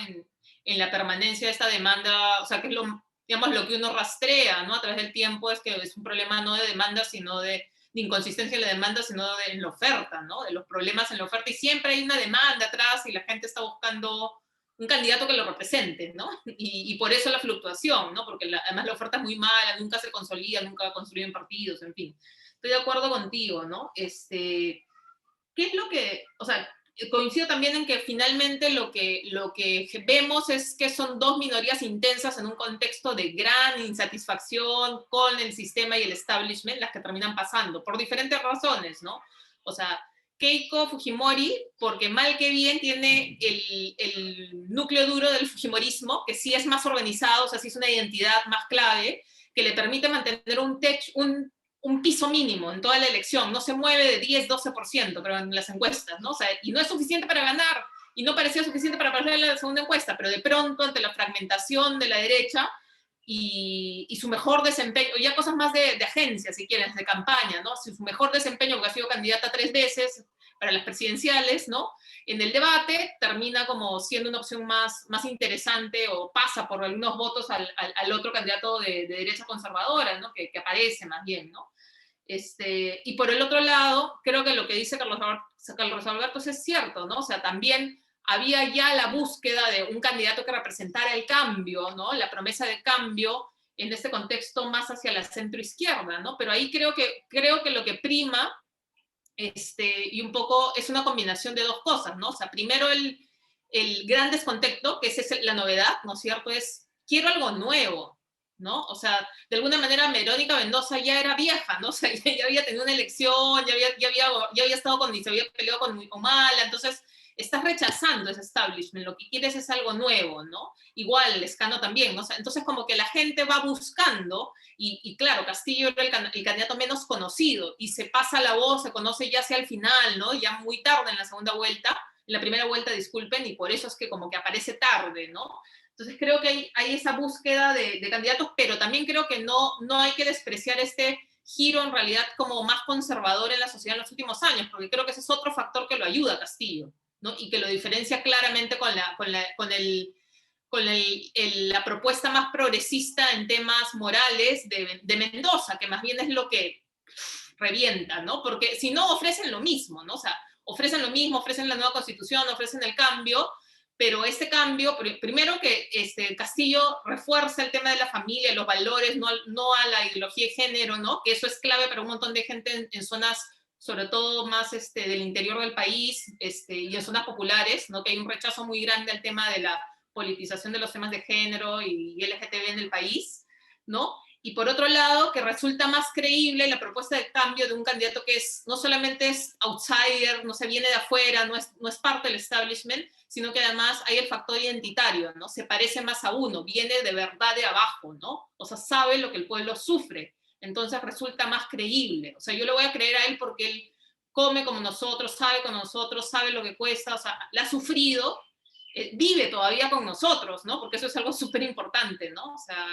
en la permanencia de esta demanda, o sea, que es lo que uno rastrea, ¿no? A través del tiempo es que es un problema no de demanda, sino de de inconsistencia en la demanda, sino en la oferta, ¿no? De los problemas en la oferta, y siempre hay una demanda atrás y la gente está buscando un candidato que lo represente, ¿no? Y por eso la fluctuación, ¿no? Porque además la oferta es muy mala, nunca se consolida, nunca construyen partidos, en fin. Estoy de acuerdo contigo, ¿no? ¿Qué es lo que, o sea, coincido también en que finalmente lo que vemos es que son dos minorías intensas en un contexto de gran insatisfacción con el sistema y el establishment, las que terminan pasando, por diferentes razones, ¿no? O sea, Keiko Fujimori, porque mal que bien tiene el núcleo duro del fujimorismo, que sí es más organizado, o sea, sí es una identidad más clave, que le permite mantener un piso mínimo en toda la elección, no se mueve de 10, 12%, pero en las encuestas, ¿no? O sea, y no es suficiente para ganar, y no parecía suficiente para perder la segunda encuesta, pero de pronto, ante la fragmentación de la derecha y su mejor desempeño, ya cosas más de agencia, si quieres, de campaña, ¿no? Su mejor desempeño, porque ha sido candidata 3 veces para las presidenciales, ¿no? En el debate termina como siendo una opción más interesante, o pasa por algunos votos al otro candidato de derecha conservadora, ¿no? Que aparece más bien, ¿no? Y por el otro lado, creo que lo que dice Carlos Alberto es cierto, ¿no? O sea, también había ya la búsqueda de un candidato que representara el cambio, ¿no? La promesa de cambio en este contexto más hacia la centroizquierda, ¿no? Pero ahí creo que lo que prima, y un poco es una combinación de dos cosas, ¿no? O sea, primero el gran descontexto, que es la novedad, ¿no es cierto? Es, quiero algo nuevo, ¿no? O sea, de alguna manera Verónica Mendoza ya era vieja, ¿no? O sea, ya había tenido una elección, ya había estado se había peleado con Humala, entonces estás rechazando ese establishment, lo que quieres es algo nuevo, ¿no? Igual, Lescano también, ¿no? O sea, entonces como que la gente va buscando, y claro, Castillo era el candidato menos conocido, y se pasa la voz, se conoce ya hacia el final, ¿no? Ya muy tarde en la segunda vuelta, en la primera vuelta, disculpen, y por eso es que como que aparece tarde, ¿no? Entonces creo que hay esa búsqueda de candidatos, pero también creo que no hay que despreciar este giro en realidad como más conservador en la sociedad en los últimos años, porque creo que ese es otro factor que lo ayuda a Castillo, ¿no? Y que lo diferencia claramente con la propuesta más progresista en temas morales de Mendoza, que más bien es lo que revienta, ¿no? Porque si no, ofrecen lo mismo, ¿no? O sea, ofrecen lo mismo, ofrecen la nueva constitución, ofrecen el cambio, pero este cambio, primero que Castillo refuerza el tema de la familia, los valores, no a la ideología de género, ¿no? Que eso es clave para un montón de gente en zonas, sobre todo más del interior del país, y en zonas populares, ¿no? Que hay un rechazo muy grande al tema de la politización de los temas de género y LGTB en el país, ¿no? Y por otro lado, que resulta más creíble la propuesta de cambio de un candidato que no solamente es outsider, no se viene de afuera, no es parte del establishment, sino que además hay el factor identitario, ¿no? Se parece más a uno, viene de verdad de abajo, ¿no? O sea, sabe lo que el pueblo sufre, entonces resulta más creíble. O sea, yo le voy a creer a él porque él come como nosotros, sabe lo que cuesta, o sea, la ha sufrido, vive todavía con nosotros, ¿no? Porque eso es algo súper importante, ¿no? O sea,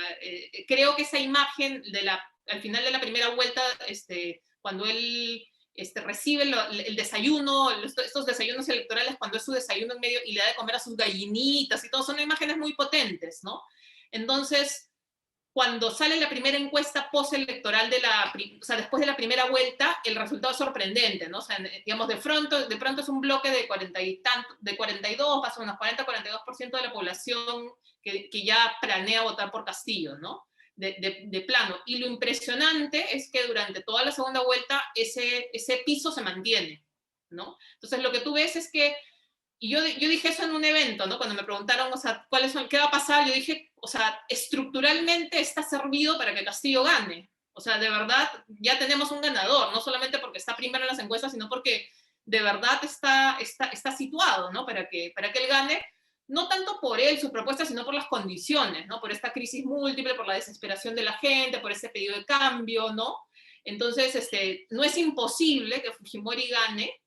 creo que esa imagen al final de la primera vuelta, cuando él recibe el desayuno, estos desayunos electorales, cuando es su desayuno en medio y le da de comer a sus gallinitas y todo, son imágenes muy potentes, ¿no? Entonces, cuando sale la primera encuesta postelectoral o sea, después de la primera vuelta, el resultado es sorprendente, ¿no? O sea, digamos, de pronto es un bloque de 42, más o menos 40-42% de la población que ya planea votar por Castillo, ¿no? De plano. Y lo impresionante es que durante toda la segunda vuelta ese piso se mantiene, ¿no? Entonces, lo que tú ves es que, y yo dije eso en un evento, ¿no? Cuando me preguntaron, o sea, ¿qué va a pasar? Yo dije, o sea, estructuralmente está servido para que Castillo gane. O sea, de verdad, ya tenemos un ganador, no solamente porque está primero en las encuestas, sino porque de verdad está situado, ¿no? Para que él gane, no tanto por él, su propuesta, sino por las condiciones, ¿no? Por esta crisis múltiple, por la desesperación de la gente, por ese pedido de cambio, ¿no? Entonces, no es imposible que Fujimori gane,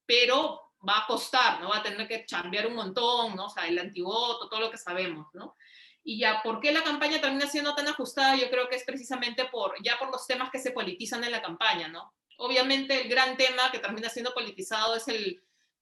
pero va a costar, ¿no? Va a tener que chambear un montón, ¿no? O sea, el antivoto, todo lo que sabemos, ¿no? Y ya, ¿por qué la campaña termina siendo tan ajustada? Yo creo que es precisamente por los temas que se politizan en la campaña, ¿no? Obviamente el gran tema que termina siendo politizado es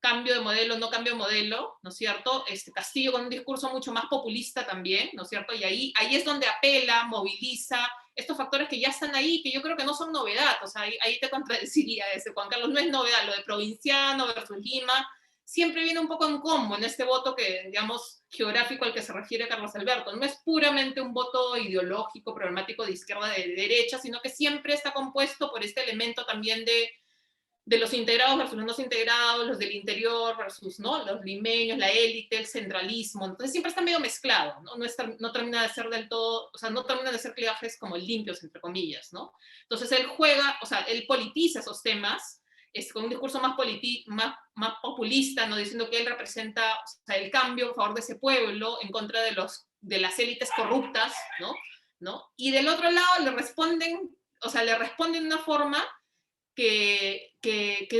cambio de modelo, no cambio de modelo, ¿no es cierto? Castillo con un discurso mucho más populista también, ¿no es cierto? Y ahí es donde apela, moviliza estos factores que ya están ahí, que yo creo que no son novedad, o sea, ahí te contradeciría Juan Carlos, no es novedad, lo de provinciano versus Lima, siempre viene un poco en combo en este voto que, digamos, geográfico al que se refiere Carlos Alberto. No es puramente un voto ideológico, problemático de izquierda, de derecha, sino que siempre está compuesto por este elemento también de los integrados versus los no integrados, los del interior versus, ¿no?, los limeños, la élite, el centralismo. Entonces siempre está medio mezclado, ¿no? No termina de ser del todo, o sea, no termina de ser clivajes como limpios, entre comillas, ¿no? Entonces él juega, o sea, él politiza esos temas, con un discurso más populista, ¿no?, diciendo que él representa, o sea, el cambio a favor de ese pueblo, en contra de las élites corruptas, ¿no? Y del otro lado le responden, o sea, le responden de una forma que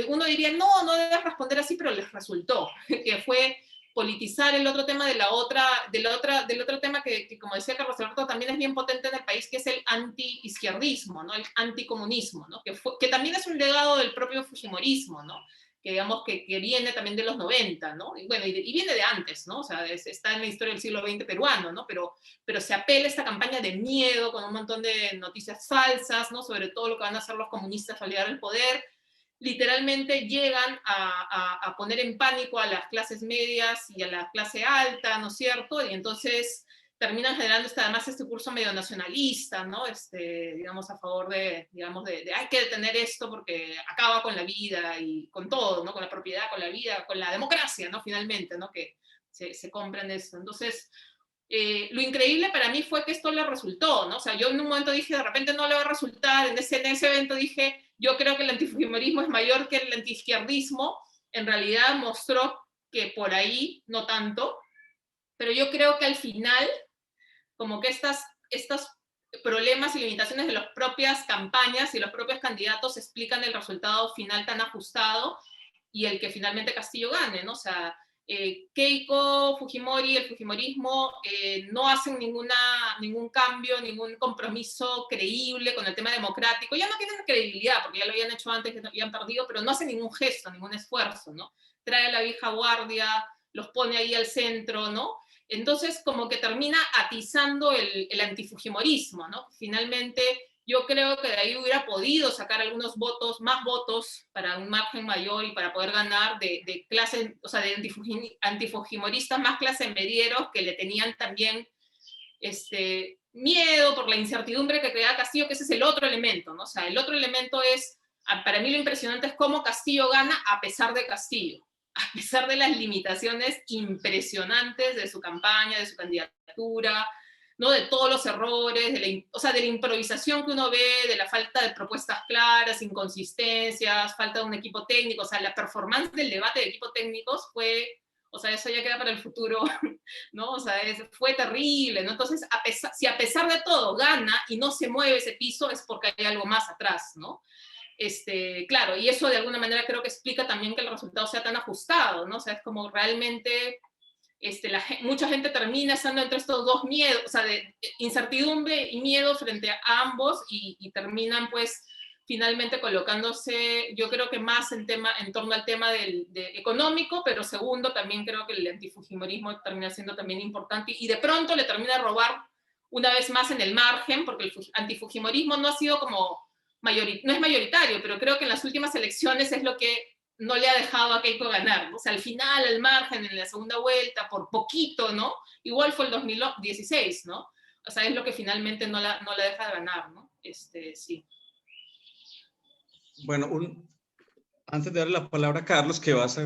uno diría, no debes responder así, pero les resultó, que fue politizar el otro tema del otro tema que, como decía Carlos Alberto, también es bien potente en el país, que es el anti-izquierdismo, ¿no?, el anticomunismo, ¿no?, que también es un legado del propio fujimorismo, ¿no?, que digamos que viene también de los 90, ¿no? Y bueno, y viene de antes, ¿no? O sea, está en la historia del siglo XX peruano, ¿no? Pero se apela a esta campaña de miedo con un montón de noticias falsas, ¿no?, sobre todo lo que van a hacer los comunistas al llegar al poder. Literalmente llegan a poner en pánico a las clases medias y a la clase alta, ¿no es cierto? Y entonces terminan generando además este curso medio nacionalista, ¿no? Digamos, a favor digamos, de hay que detener esto porque acaba con la vida y con todo, ¿no? Con la propiedad, con la vida, con la democracia, ¿no? Finalmente, ¿no? Que se compren esto. Entonces, lo increíble para mí fue que esto le resultó, ¿no? O sea, yo en un momento dije, de repente no le va a resultar, en ese evento dije, yo creo que el antifujimorismo es mayor que el antiizquierdismo. En realidad mostró que por ahí no tanto, pero yo creo que al final, como que estos problemas y limitaciones de las propias campañas y los propios candidatos explican el resultado final tan ajustado y el que finalmente Castillo gane, ¿no? O sea, Keiko, Fujimori, el fujimorismo no hacen ningún cambio, ningún compromiso creíble con el tema democrático. Ya no tienen credibilidad, porque ya lo habían hecho antes, ya habían perdido, pero no hacen ningún gesto, ningún esfuerzo, ¿no? Trae a la vieja guardia, los pone ahí al centro, ¿no? Entonces, como que termina atizando el antifujimorismo, ¿no? Finalmente, yo creo que de ahí hubiera podido sacar algunos votos, más votos, para un margen mayor y para poder ganar de clases, o sea, de antifujimoristas más clase medieros que le tenían también miedo por la incertidumbre que creaba Castillo, que ese es el otro elemento, ¿no? O sea, el otro elemento es, para mí lo impresionante es cómo Castillo gana a pesar de Castillo, a pesar de las limitaciones impresionantes de su campaña, de su candidatura, ¿no?, de todos los errores, o sea, de la improvisación que uno ve, de la falta de propuestas claras, inconsistencias, falta de un equipo técnico. O sea, la performance del debate de equipos técnicos fue, o sea, eso ya queda para el futuro, ¿no? O sea, fue terrible, ¿no? Entonces, si a pesar de todo gana y no se mueve ese piso, es porque hay algo más atrás, ¿no? Claro, y eso de alguna manera creo que explica también que el resultado sea tan ajustado, ¿no? O sea, es como realmente mucha gente termina estando entre estos dos miedos, o sea, de incertidumbre y miedo frente a ambos y terminan pues finalmente colocándose, yo creo que más en torno al tema económico, pero segundo, también creo que el antifujimorismo termina siendo también importante y de pronto le termina de robar una vez más en el margen, porque el antifujimorismo no ha sido como no es mayoritario, pero creo que en las últimas elecciones es lo que no le ha dejado a Keiko ganar, ¿no? O sea, al final, al margen, en la segunda vuelta, por poquito, ¿no? Igual fue el 2016, ¿no? O sea, es lo que finalmente no la deja de ganar, ¿no? Sí. Bueno, antes de darle la palabra a Carlos, que vas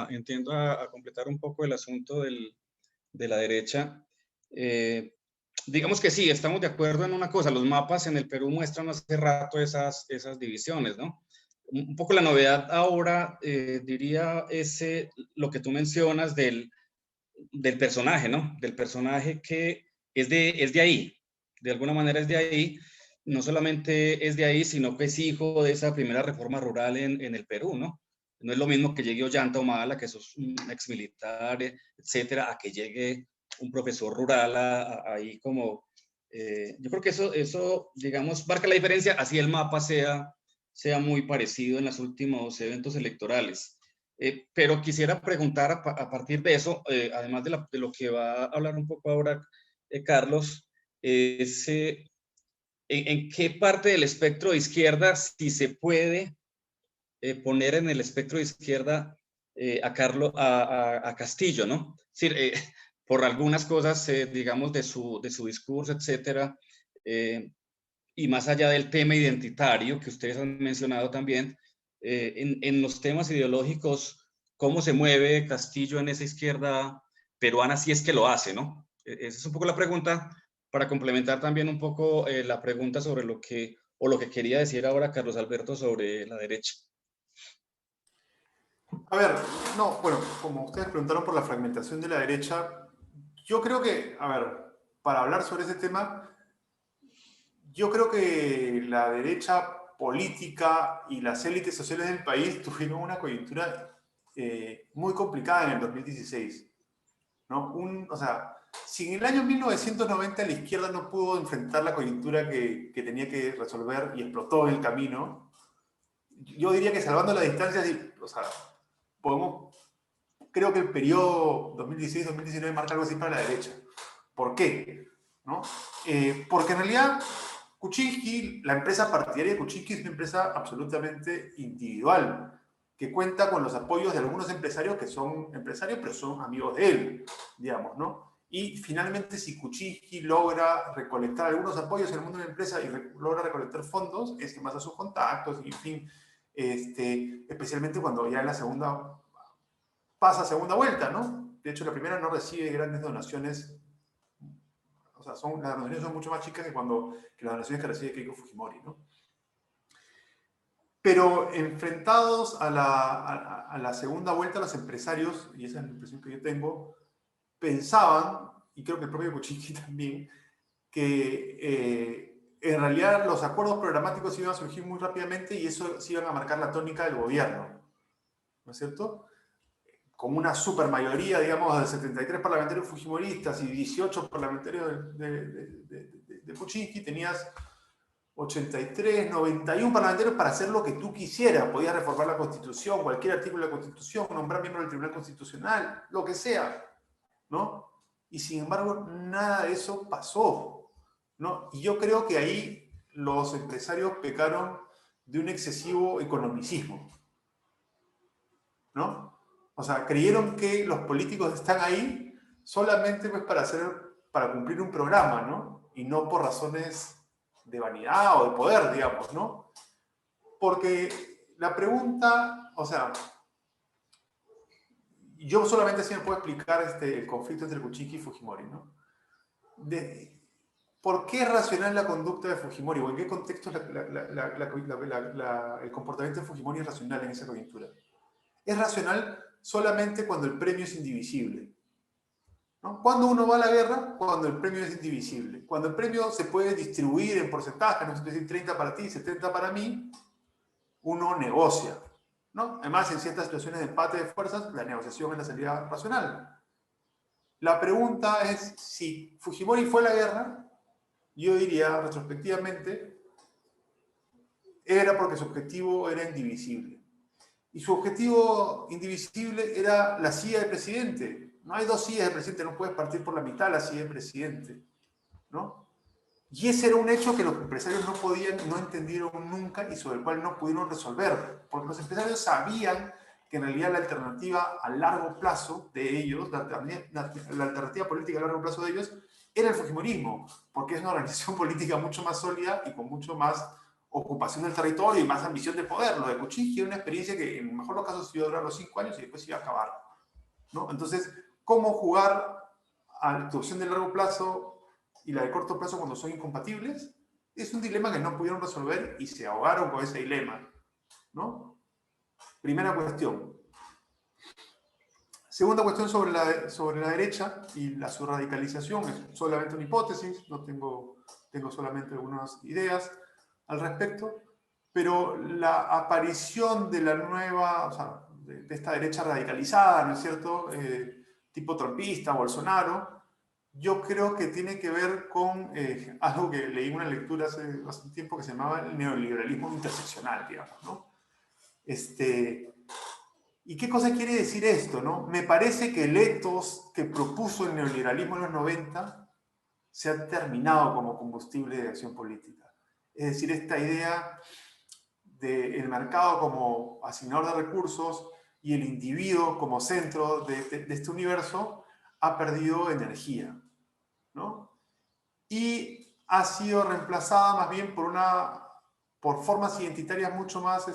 entiendo, a completar un poco el asunto de la derecha, digamos que sí, estamos de acuerdo en una cosa, los mapas en el Perú muestran hace rato esas divisiones, ¿no? Un poco la novedad ahora, diría, es lo que tú mencionas del personaje, ¿no? Del personaje que es de ahí, de alguna manera es de ahí, no solamente es de ahí, sino que es hijo de esa primera reforma rural en el Perú, ¿no? No es lo mismo que llegue Ollanta Humala, que es un exmilitar, etcétera, a que llegue un profesor rural ahí como... yo creo que eso, digamos, marca la diferencia, así el mapa sea muy parecido en los últimos eventos electorales. Pero quisiera preguntar a partir de eso, además de lo que va a hablar un poco ahora Carlos, es en qué parte del espectro de izquierda, si se puede poner en el espectro de izquierda a Castillo, ¿no? Es decir, por algunas cosas, digamos, de su discurso, etcétera, y más allá del tema identitario que ustedes han mencionado también, en los temas ideológicos, ¿cómo se mueve Castillo en esa izquierda peruana si es que lo hace, ¿no? Esa es un poco la pregunta, para complementar también un poco la pregunta sobre lo que quería decir ahora Carlos Alberto sobre la derecha. A ver, no, bueno, como ustedes preguntaron por la fragmentación de la derecha, yo creo que, a ver, para hablar sobre ese tema, yo creo que la derecha política y las élites sociales del país tuvieron una coyuntura muy complicada en el 2016, ¿no? O sea, si en el año 1990 la izquierda no pudo enfrentar la coyuntura que tenía que resolver y explotó en el camino, yo diría que salvando las distancias, o sea, creo que el periodo 2016-2019 marca algo así para la derecha. ¿Por qué? ¿No? Porque en realidad Kuczynski, la empresa partidaria de Kuczynski es una empresa absolutamente individual, que cuenta con los apoyos de algunos empresarios que son empresarios, pero son amigos de él, digamos, ¿no? Y finalmente, si Kuczynski logra recolectar algunos apoyos en el mundo de la empresa y logra recolectar fondos, es que más a sus contactos, y en fin, especialmente cuando ya en la segunda pasa a segunda vuelta, ¿no? De hecho, la primera no recibe grandes donaciones. O sea, las donaciones son mucho más chicas que las donaciones que recibe Keiko Fujimori, ¿no? Pero enfrentados a la segunda vuelta, los empresarios, y esa es la impresión que yo tengo, pensaban, y creo que el propio Kuczynski también, que en realidad los acuerdos programáticos iban a surgir muy rápidamente y eso sí iban a marcar la tónica del gobierno, ¿no es cierto? Con una supermayoría, digamos, de 73 parlamentarios fujimoristas y 18 parlamentarios de Kuczynski, tenías 83, 91 parlamentarios para hacer lo que tú quisieras. Podías reformar la Constitución, cualquier artículo de la Constitución, nombrar miembro del Tribunal Constitucional, lo que sea, ¿no? Y sin embargo, nada de eso pasó, ¿no? Y yo creo que ahí los empresarios pecaron de un excesivo economicismo, ¿no? O sea, creyeron que los políticos están ahí solamente pues, para cumplir un programa, ¿no? Y no por razones de vanidad o de poder, digamos, ¿no? Porque la pregunta, o sea, yo solamente así me puedo explicar el conflicto entre Kuczynski y Fujimori, ¿no? ¿Por qué es racional la conducta de Fujimori? ¿O en qué contexto el comportamiento de Fujimori es racional en esa coyuntura? Es racional solamente cuando el premio es indivisible, ¿no? ¿Cuándo uno va a la guerra? Cuando el premio es indivisible. Cuando el premio se puede distribuir en porcentajes, no es decir, 30 para ti, 70 para mí, uno negocia, ¿no? Además, en ciertas situaciones de empate de fuerzas, la negociación es la salida racional. La pregunta es, si Fujimori fue a la guerra, yo diría retrospectivamente, era porque su objetivo era indivisible. Y su objetivo indivisible era la silla de presidente. No hay dos sillas de presidente, no puedes partir por la mitad la silla de presidente, ¿no? Y ese era un hecho que los empresarios no entendieron nunca y sobre el cual no pudieron resolver, porque los empresarios sabían que en realidad la alternativa a largo plazo de ellos, la alternativa política a largo plazo de ellos, era el fujimorismo, porque es una organización política mucho más sólida y con mucho más ocupación del territorio y más ambición de poder. Lo de Kuczynski era una experiencia que en el mejor de los casos iba a durar los 5 años y después iba a acabar, ¿no? Entonces, ¿cómo jugar a tu opción de largo plazo y la de corto plazo cuando son incompatibles? Es un dilema que no pudieron resolver y se ahogaron con ese dilema, ¿no? Primera cuestión. Segunda cuestión sobre la derecha y su radicalización. Es solamente una hipótesis, no tengo solamente algunas ideas al respecto, pero la aparición de la nueva, o sea, de esta derecha radicalizada, ¿no es cierto?, tipo trumpista, Bolsonaro, yo creo que tiene que ver con algo que leí en una lectura hace bastante tiempo que se llamaba el neoliberalismo interseccional, digamos, ¿no? ¿Y qué cosa quiere decir esto, no? Me parece que el ethos que propuso el neoliberalismo en los 90 se ha terminado como combustible de acción política. Es decir, esta idea del mercado como asignador de recursos y el individuo como centro de este universo ha perdido energía, ¿no? Y ha sido reemplazada más bien por formas identitarias mucho más,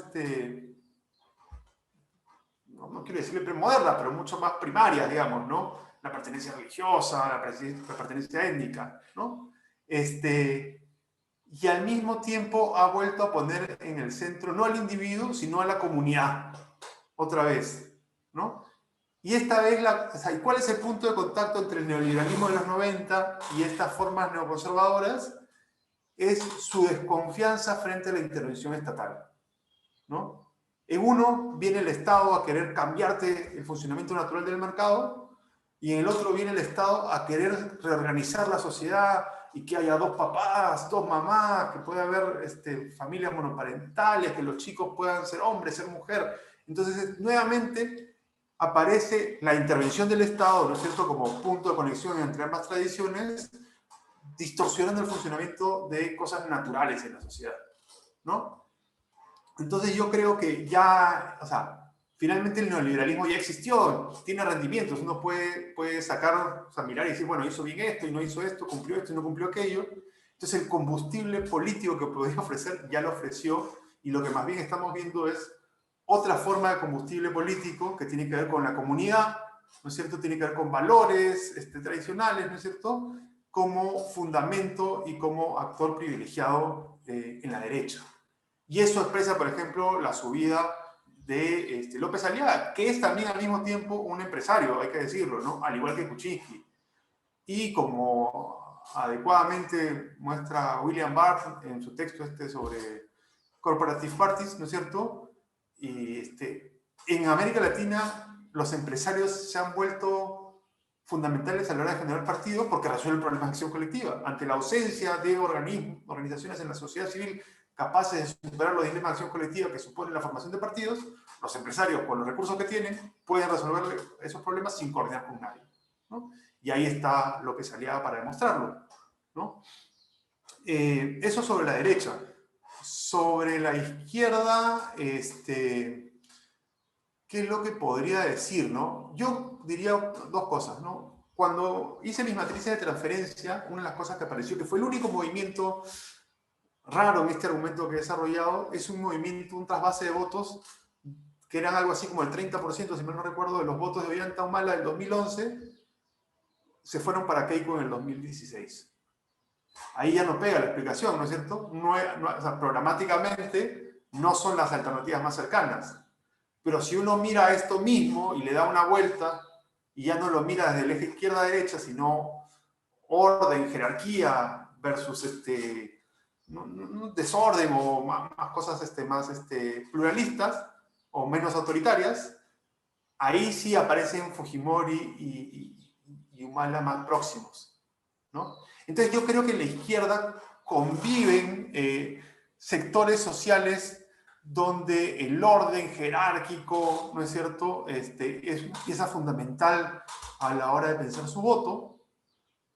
no quiero decirle premodernas, pero mucho más primarias, digamos, ¿no? La pertenencia religiosa, la pertenencia étnica, ¿no? Y al mismo tiempo ha vuelto a poner en el centro no al individuo, sino a la comunidad, otra vez, ¿no? Y esta vez, o sea, ¿cuál es el punto de contacto entre el neoliberalismo de los 90 y estas formas neoconservadoras? Es su desconfianza frente a la intervención estatal, ¿no? En uno viene el Estado a querer cambiarte el funcionamiento natural del mercado, y en el otro viene el Estado a querer reorganizar la sociedad y que haya dos papás, dos mamás, que pueda haber familias monoparentales, que los chicos puedan ser hombres, ser mujer. Entonces, nuevamente aparece la intervención del Estado, ¿no es cierto?, como punto de conexión entre ambas tradiciones, distorsionando el funcionamiento de cosas naturales en la sociedad, ¿no? Entonces yo creo que ya, o sea, finalmente el neoliberalismo ya existió, tiene rendimientos, uno puede sacar, o sea, mirar y decir, bueno, hizo bien esto y no hizo esto, cumplió esto y no cumplió aquello. Entonces el combustible político que podía ofrecer ya lo ofreció, y lo que más bien estamos viendo es otra forma de combustible político que tiene que ver con la comunidad, ¿no es cierto? Tiene que ver con valores tradicionales, ¿no es cierto?, como fundamento y como actor privilegiado en la derecha. Y eso expresa, por ejemplo, la subida de López Aliaga, que es también al mismo tiempo un empresario, hay que decirlo, ¿no?, al igual que Kuczynski. Y como adecuadamente muestra William Barr en su texto sobre Corporative Parties, ¿no es cierto?, y en América Latina los empresarios se han vuelto fundamentales a la hora de generar partidos porque resuelven problemas de acción colectiva. Ante la ausencia de organizaciones en la sociedad civil capaces de superar los dilemas de acción colectiva que supone la formación de partidos, los empresarios, con los recursos que tienen, pueden resolver esos problemas sin coordinar con nadie, ¿no? Y ahí está López Aliaga para demostrarlo, ¿no? Eso sobre la derecha. Sobre la izquierda, ¿qué es lo que podría decir, no? Yo diría dos cosas, ¿no? Cuando hice mis matrices de transferencia, una de las cosas que apareció, que fue el único movimiento raro en este argumento que he desarrollado, es un movimiento, un trasvase de votos que eran algo así como el 30%, si mal no recuerdo, de los votos de Ollanta Humala del 2011, se fueron para Keiko en el 2016. Ahí ya no pega la explicación, ¿no es cierto? O sea, programáticamente no son las alternativas más cercanas. Pero si uno mira esto mismo y le da una vuelta, y ya no lo mira desde el eje izquierda-derecha, sino orden, jerarquía versus desorden o más cosas más pluralistas o menos autoritarias, ahí sí aparecen Fujimori y Humala más próximos, ¿no? Entonces yo creo que en la izquierda conviven sectores sociales donde el orden jerárquico, ¿no es cierto?, es pieza fundamental a la hora de pensar su voto,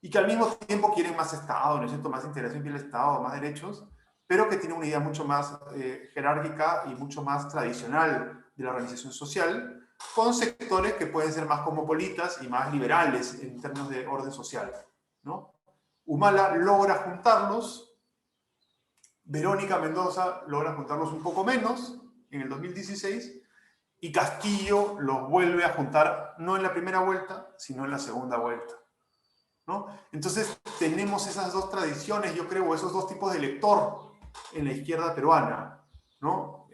y que al mismo tiempo quieren más Estado, ¿no es cierto?, más integración del Estado, más derechos, pero que tienen una idea mucho más jerárquica y mucho más tradicional de la organización social, con sectores que pueden ser más cosmopolitas y más liberales en términos de orden social, ¿no? Humala logra juntarlos, Verónica Mendoza logra juntarlos un poco menos en el 2016, y Castillo los vuelve a juntar no en la primera vuelta, sino en la segunda vuelta, ¿no? Entonces tenemos esas dos tradiciones, yo creo, esos dos tipos de elector en la izquierda peruana, ¿no?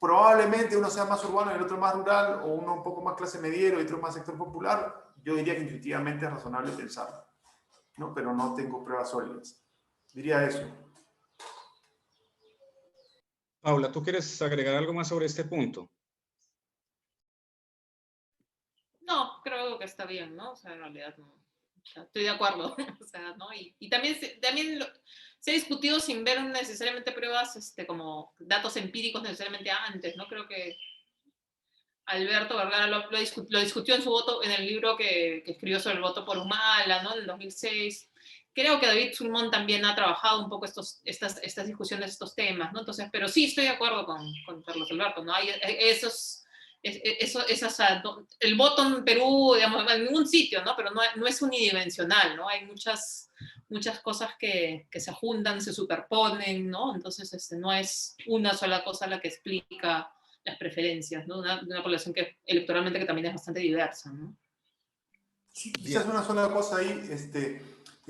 Probablemente uno sea más urbano y el otro más rural, o uno un poco más clase mediero y otro más sector popular. Yo diría que intuitivamente es razonable pensarlo, ¿no? Pero no tengo pruebas sólidas. Diría eso. Paula, ¿tú quieres agregar algo más sobre este punto? No, creo que está bien, ¿no? O sea, en realidad no. sea, estoy de acuerdo. O sea, ¿no? Y también, se ha discutido sin ver necesariamente pruebas como datos empíricos necesariamente antes, ¿no? Creo que Alberto Vergara lo discutió en su voto, en el libro que escribió sobre el voto por Humala, ¿no? En el 2006. Creo que David Sulmón también ha trabajado un poco estas discusiones, estos temas, ¿no? Entonces, pero sí estoy de acuerdo con Carlos Alberto, ¿no? Hay el voto en Perú, digamos, en ningún sitio, ¿no? Pero no es unidimensional, ¿no? Hay muchas cosas que se juntan, se superponen, ¿no? Entonces, no es una sola cosa la que explica las preferencias, ¿no? De una población que electoralmente que también es bastante diversa, ¿no? Sí, quizás Bien. una sola cosa ahí,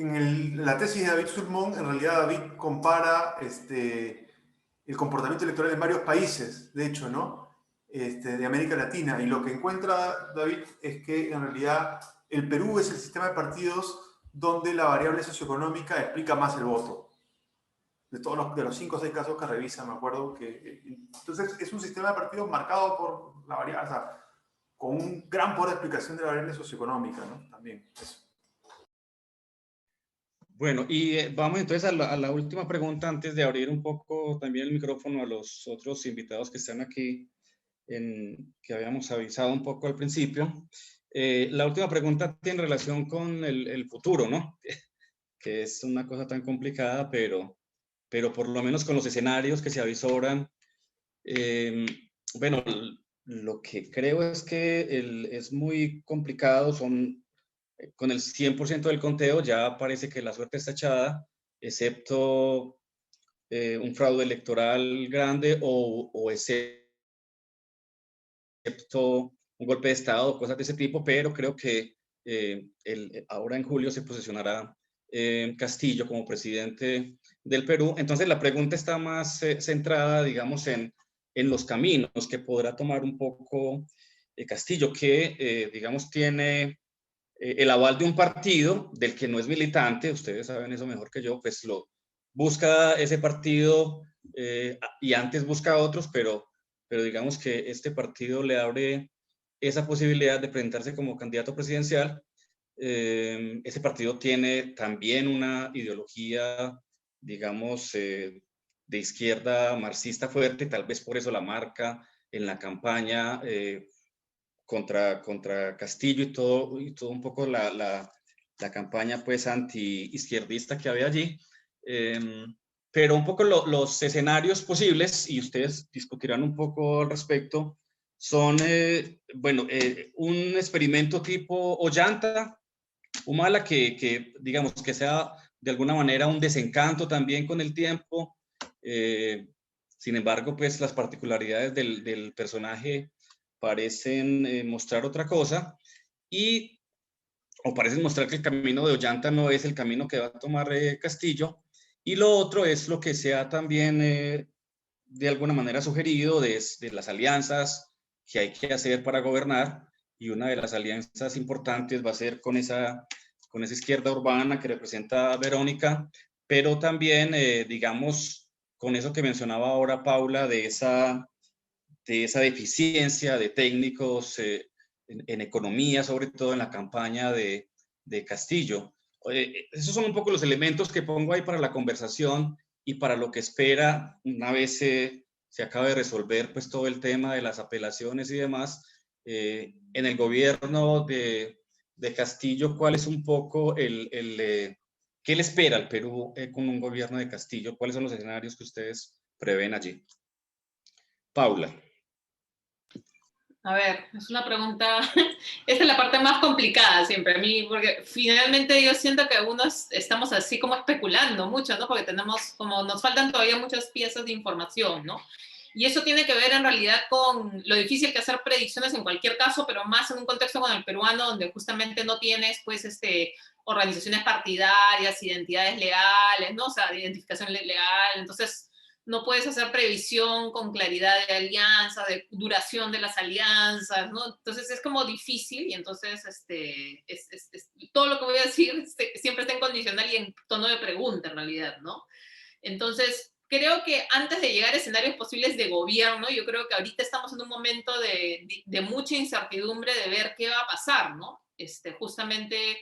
en la tesis de David Sulmón, en realidad David compara el comportamiento electoral en varios países, de hecho, ¿no? De América Latina, y lo que encuentra David es que en realidad el Perú es el sistema de partidos donde la variable socioeconómica explica más el voto. De los 5 o 6 casos que revisa, me acuerdo que... Entonces, es un sistema de partidos marcado por la variable, o sea, con un gran poder de explicación de la variable socioeconómica, ¿no? También, eso. Bueno, y vamos entonces a la última pregunta antes de abrir un poco también el micrófono a los otros invitados que están aquí, que habíamos avisado un poco al principio. La última pregunta tiene relación con el futuro, ¿no? Que es una cosa tan complicada, pero por lo menos con los escenarios que se avisoran. Bueno, lo que creo es que es muy complicado, con el 100% del conteo ya parece que la suerte está echada, excepto un fraude electoral grande o excepto un golpe de Estado, cosas de ese tipo, pero creo que ahora en julio se posesionará Castillo como presidente del Perú. Entonces la pregunta está más centrada, digamos, en los caminos que podrá tomar un poco Castillo, que, digamos, tiene el aval de un partido del que no es militante, ustedes saben eso mejor que yo, pues busca ese partido y antes busca otros, pero digamos que este partido le abre esa posibilidad de presentarse como candidato presidencial. Ese partido tiene también una ideología, digamos, de izquierda marxista fuerte, tal vez por eso la marca en la campaña contra Castillo y todo un poco la campaña pues anti-izquierdista que había allí. Pero un poco los escenarios posibles, y ustedes discutirán un poco al respecto, son, bueno, un experimento tipo Ollanta, Humala, que digamos que sea de alguna manera un desencanto también con el tiempo. Sin embargo, pues las particularidades del personaje parecen mostrar otra cosa y o parecen mostrar que el camino de Ollanta no es el camino que va a tomar Castillo. Y lo otro es lo que se ha también de alguna manera sugerido de las alianzas que hay que hacer para gobernar, y una de las alianzas importantes va a ser con esa izquierda urbana que representa a Verónica, pero también, digamos, con eso que mencionaba ahora Paula, de esa deficiencia de técnicos en economía, sobre todo en la campaña de Castillo. Esos son un poco los elementos que pongo ahí para la conversación y para lo que espera una vez se acabe de resolver pues todo el tema de las apelaciones y demás. En el gobierno de Castillo, ¿cuál es un poco qué le espera al Perú con un gobierno de Castillo? ¿Cuáles son los escenarios que ustedes prevén allí? Paula. A ver, es una pregunta, esta es la parte más complicada siempre a mí, porque finalmente yo siento que algunos estamos así como especulando mucho, ¿no? Porque nos faltan todavía muchas piezas de información, ¿no? Y eso tiene que ver en realidad con lo difícil que hacer predicciones en cualquier caso, pero más en un contexto con el peruano, donde justamente no tienes, pues, organizaciones partidarias, identidades legales, ¿no? O sea, de identificación legal, entonces no puedes hacer previsión con claridad de alianza, de duración de las alianzas, ¿no? Entonces es como difícil y entonces todo lo que voy a decir siempre está en condicional y en tono de pregunta en realidad, ¿no? Entonces, creo que antes de llegar a escenarios posibles de gobierno, yo creo que ahorita estamos en un momento de mucha incertidumbre de ver qué va a pasar, ¿no? Justamente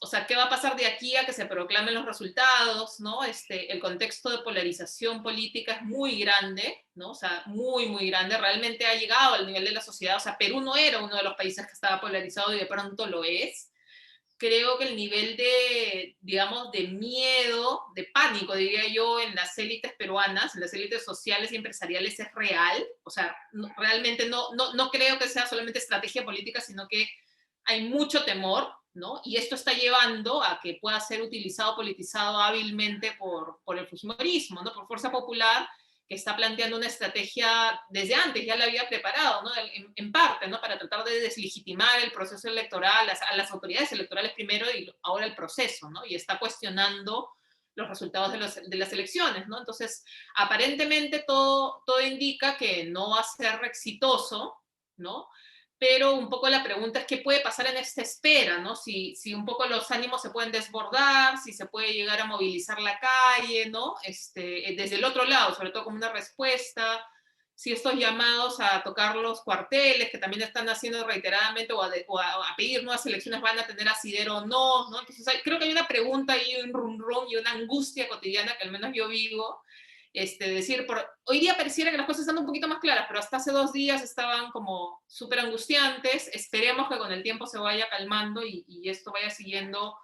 o sea, ¿qué va a pasar de aquí a que se proclamen los resultados, ¿no? El contexto de polarización política es muy grande, ¿no? O sea, muy, muy grande. Realmente ha llegado al nivel de la sociedad. O sea, Perú no era uno de los países que estaba polarizado y de pronto lo es. Creo que el nivel de, digamos, de miedo, de pánico, diría yo, en las élites peruanas, en las élites sociales y empresariales es real. O sea, realmente no creo que sea solamente estrategia política, sino que hay mucho temor, ¿no? Y esto está llevando a que pueda ser utilizado, politizado hábilmente por el fujimorismo, ¿no? Por Fuerza Popular, que está planteando una estrategia desde antes, ya la había preparado, ¿no? En parte, ¿no? Para tratar de deslegitimar el proceso electoral, a las autoridades electorales primero y ahora el proceso, ¿no? Y está cuestionando los resultados de las elecciones, ¿no? Entonces, aparentemente todo indica que no va a ser exitoso, ¿no? Pero un poco la pregunta es qué puede pasar en esta espera, ¿no? Si un poco los ánimos se pueden desbordar, si se puede llegar a movilizar la calle, ¿no? Desde el otro lado, sobre todo como una respuesta, si estos llamados a tocar los cuarteles, que también están haciendo reiteradamente, o a pedir nuevas elecciones, van a tener asidero o no, ¿no? Entonces creo que hay una pregunta y un rum rum y una angustia cotidiana que al menos yo vivo, hoy día pareciera que las cosas están un poquito más claras, pero hasta hace 2 días estaban como súper angustiantes. Esperemos que con el tiempo se vaya calmando y esto vaya siguiendo,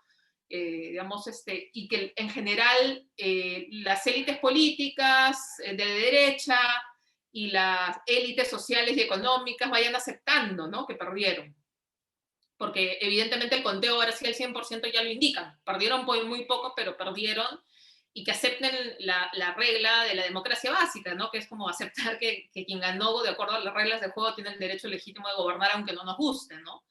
digamos, y que en general las élites políticas de derecha y las élites sociales y económicas vayan aceptando, ¿no? Que perdieron. Porque evidentemente el conteo ahora sí al 100% ya lo indican. Perdieron por muy poco, pero perdieron, y que acepten la regla de la democracia básica, ¿no? Que es como aceptar que quien ganó de acuerdo a las reglas de juego tiene el derecho legítimo de gobernar aunque no nos guste, ¿no?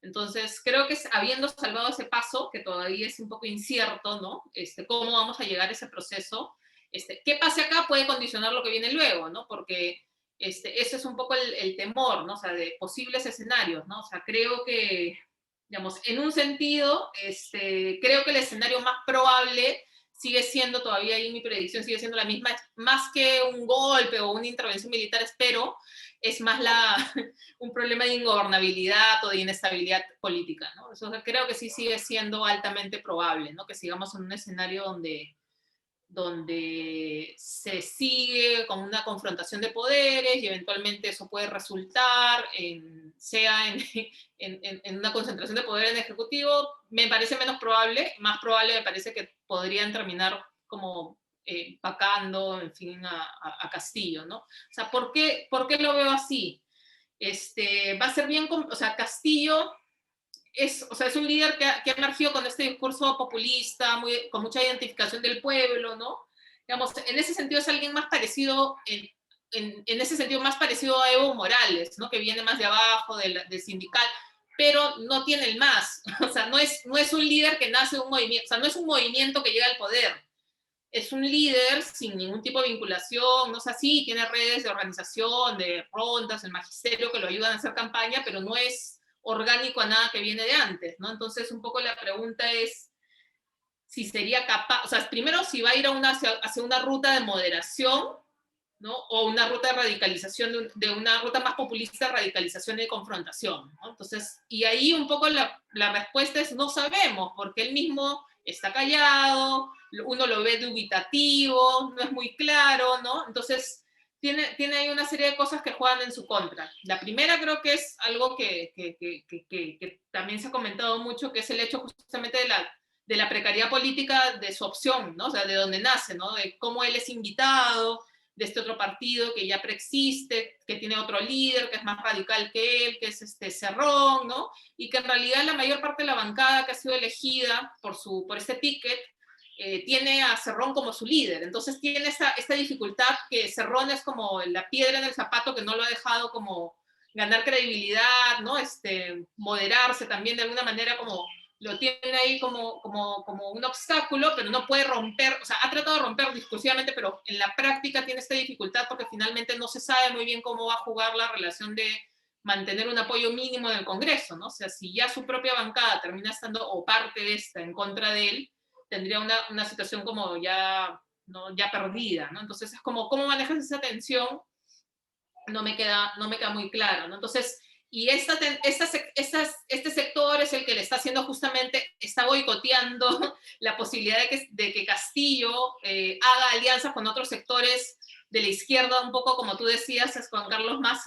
Entonces, creo que habiendo salvado ese paso, que todavía es un poco incierto, ¿no? Cómo vamos a llegar a ese proceso, qué pase acá puede condicionar lo que viene luego, ¿no? Porque ese es un poco el temor, ¿no? O sea, de posibles escenarios, ¿no? O sea, creo que, digamos, en un sentido, creo que el escenario más probable sigue siendo, todavía ahí mi predicción sigue siendo la misma, más que un golpe o una intervención militar, espero, es más un problema de ingobernabilidad o de inestabilidad política, ¿no? Eso creo que sí sigue siendo altamente probable, ¿no? Que sigamos en un escenario donde se sigue con una confrontación de poderes y eventualmente eso puede resultar sea en una concentración de poder en ejecutivo. Me parece menos probable, más probable me parece que podrían terminar como vacando, en fin, a Castillo, ¿no? O sea, ¿por qué lo veo así? Va a ser bien, o sea, Castillo o sea, es un líder que ha emergido con este discurso populista, con mucha identificación del pueblo, ¿no? Digamos, en ese sentido es alguien más parecido, en ese sentido más parecido a Evo Morales, ¿no? Que viene más de abajo, del sindical, pero no tiene el más. O sea, no es un líder que nace de un movimiento, o sea, no es un movimiento que llega al poder. Es un líder sin ningún tipo de vinculación, no sé, sí, tiene redes de organización, de rondas, el magisterio que lo ayudan a hacer campaña, pero no es orgánico a nada que viene de antes, ¿no? Entonces, un poco la pregunta es si sería capaz, o sea, primero si va a ir hacia una ruta de moderación, ¿no? O una ruta de radicalización, de una ruta más populista de radicalización y de confrontación, ¿no? Entonces, y ahí un poco la respuesta es no sabemos, porque él mismo está callado, uno lo ve dubitativo, no es muy claro, ¿no? Entonces, tiene ahí una serie de cosas que juegan en su contra. La primera creo que es algo que también se ha comentado mucho, que es el hecho justamente de la precariedad política de su opción, ¿no? O sea, de dónde nace, ¿no? De cómo él es invitado, de este otro partido que ya preexiste, que tiene otro líder, que es más radical que él, que es Cerrón, ¿no? Y que en realidad la mayor parte de la bancada que ha sido elegida por este ticket tiene a Cerrón como su líder. Entonces tiene esta dificultad que Cerrón es como la piedra en el zapato que no lo ha dejado como ganar credibilidad, ¿no? Moderarse también de alguna manera, como lo tiene ahí como un obstáculo, pero no puede romper, o sea, ha tratado de romper discursivamente, pero en la práctica tiene esta dificultad porque finalmente no se sabe muy bien cómo va a jugar la relación de mantener un apoyo mínimo en el Congreso, ¿no? O sea, si ya su propia bancada termina estando, o parte de esta, en contra de él, tendría una situación como ya, ¿no? Ya perdida, ¿no? Entonces es como, ¿cómo manejas esa tensión? No me queda muy claro, ¿no? Entonces, este sector es el que le está haciendo justamente, está boicoteando la posibilidad de que Castillo haga alianzas con otros sectores de la izquierda, un poco como tú decías, Juan Carlos, más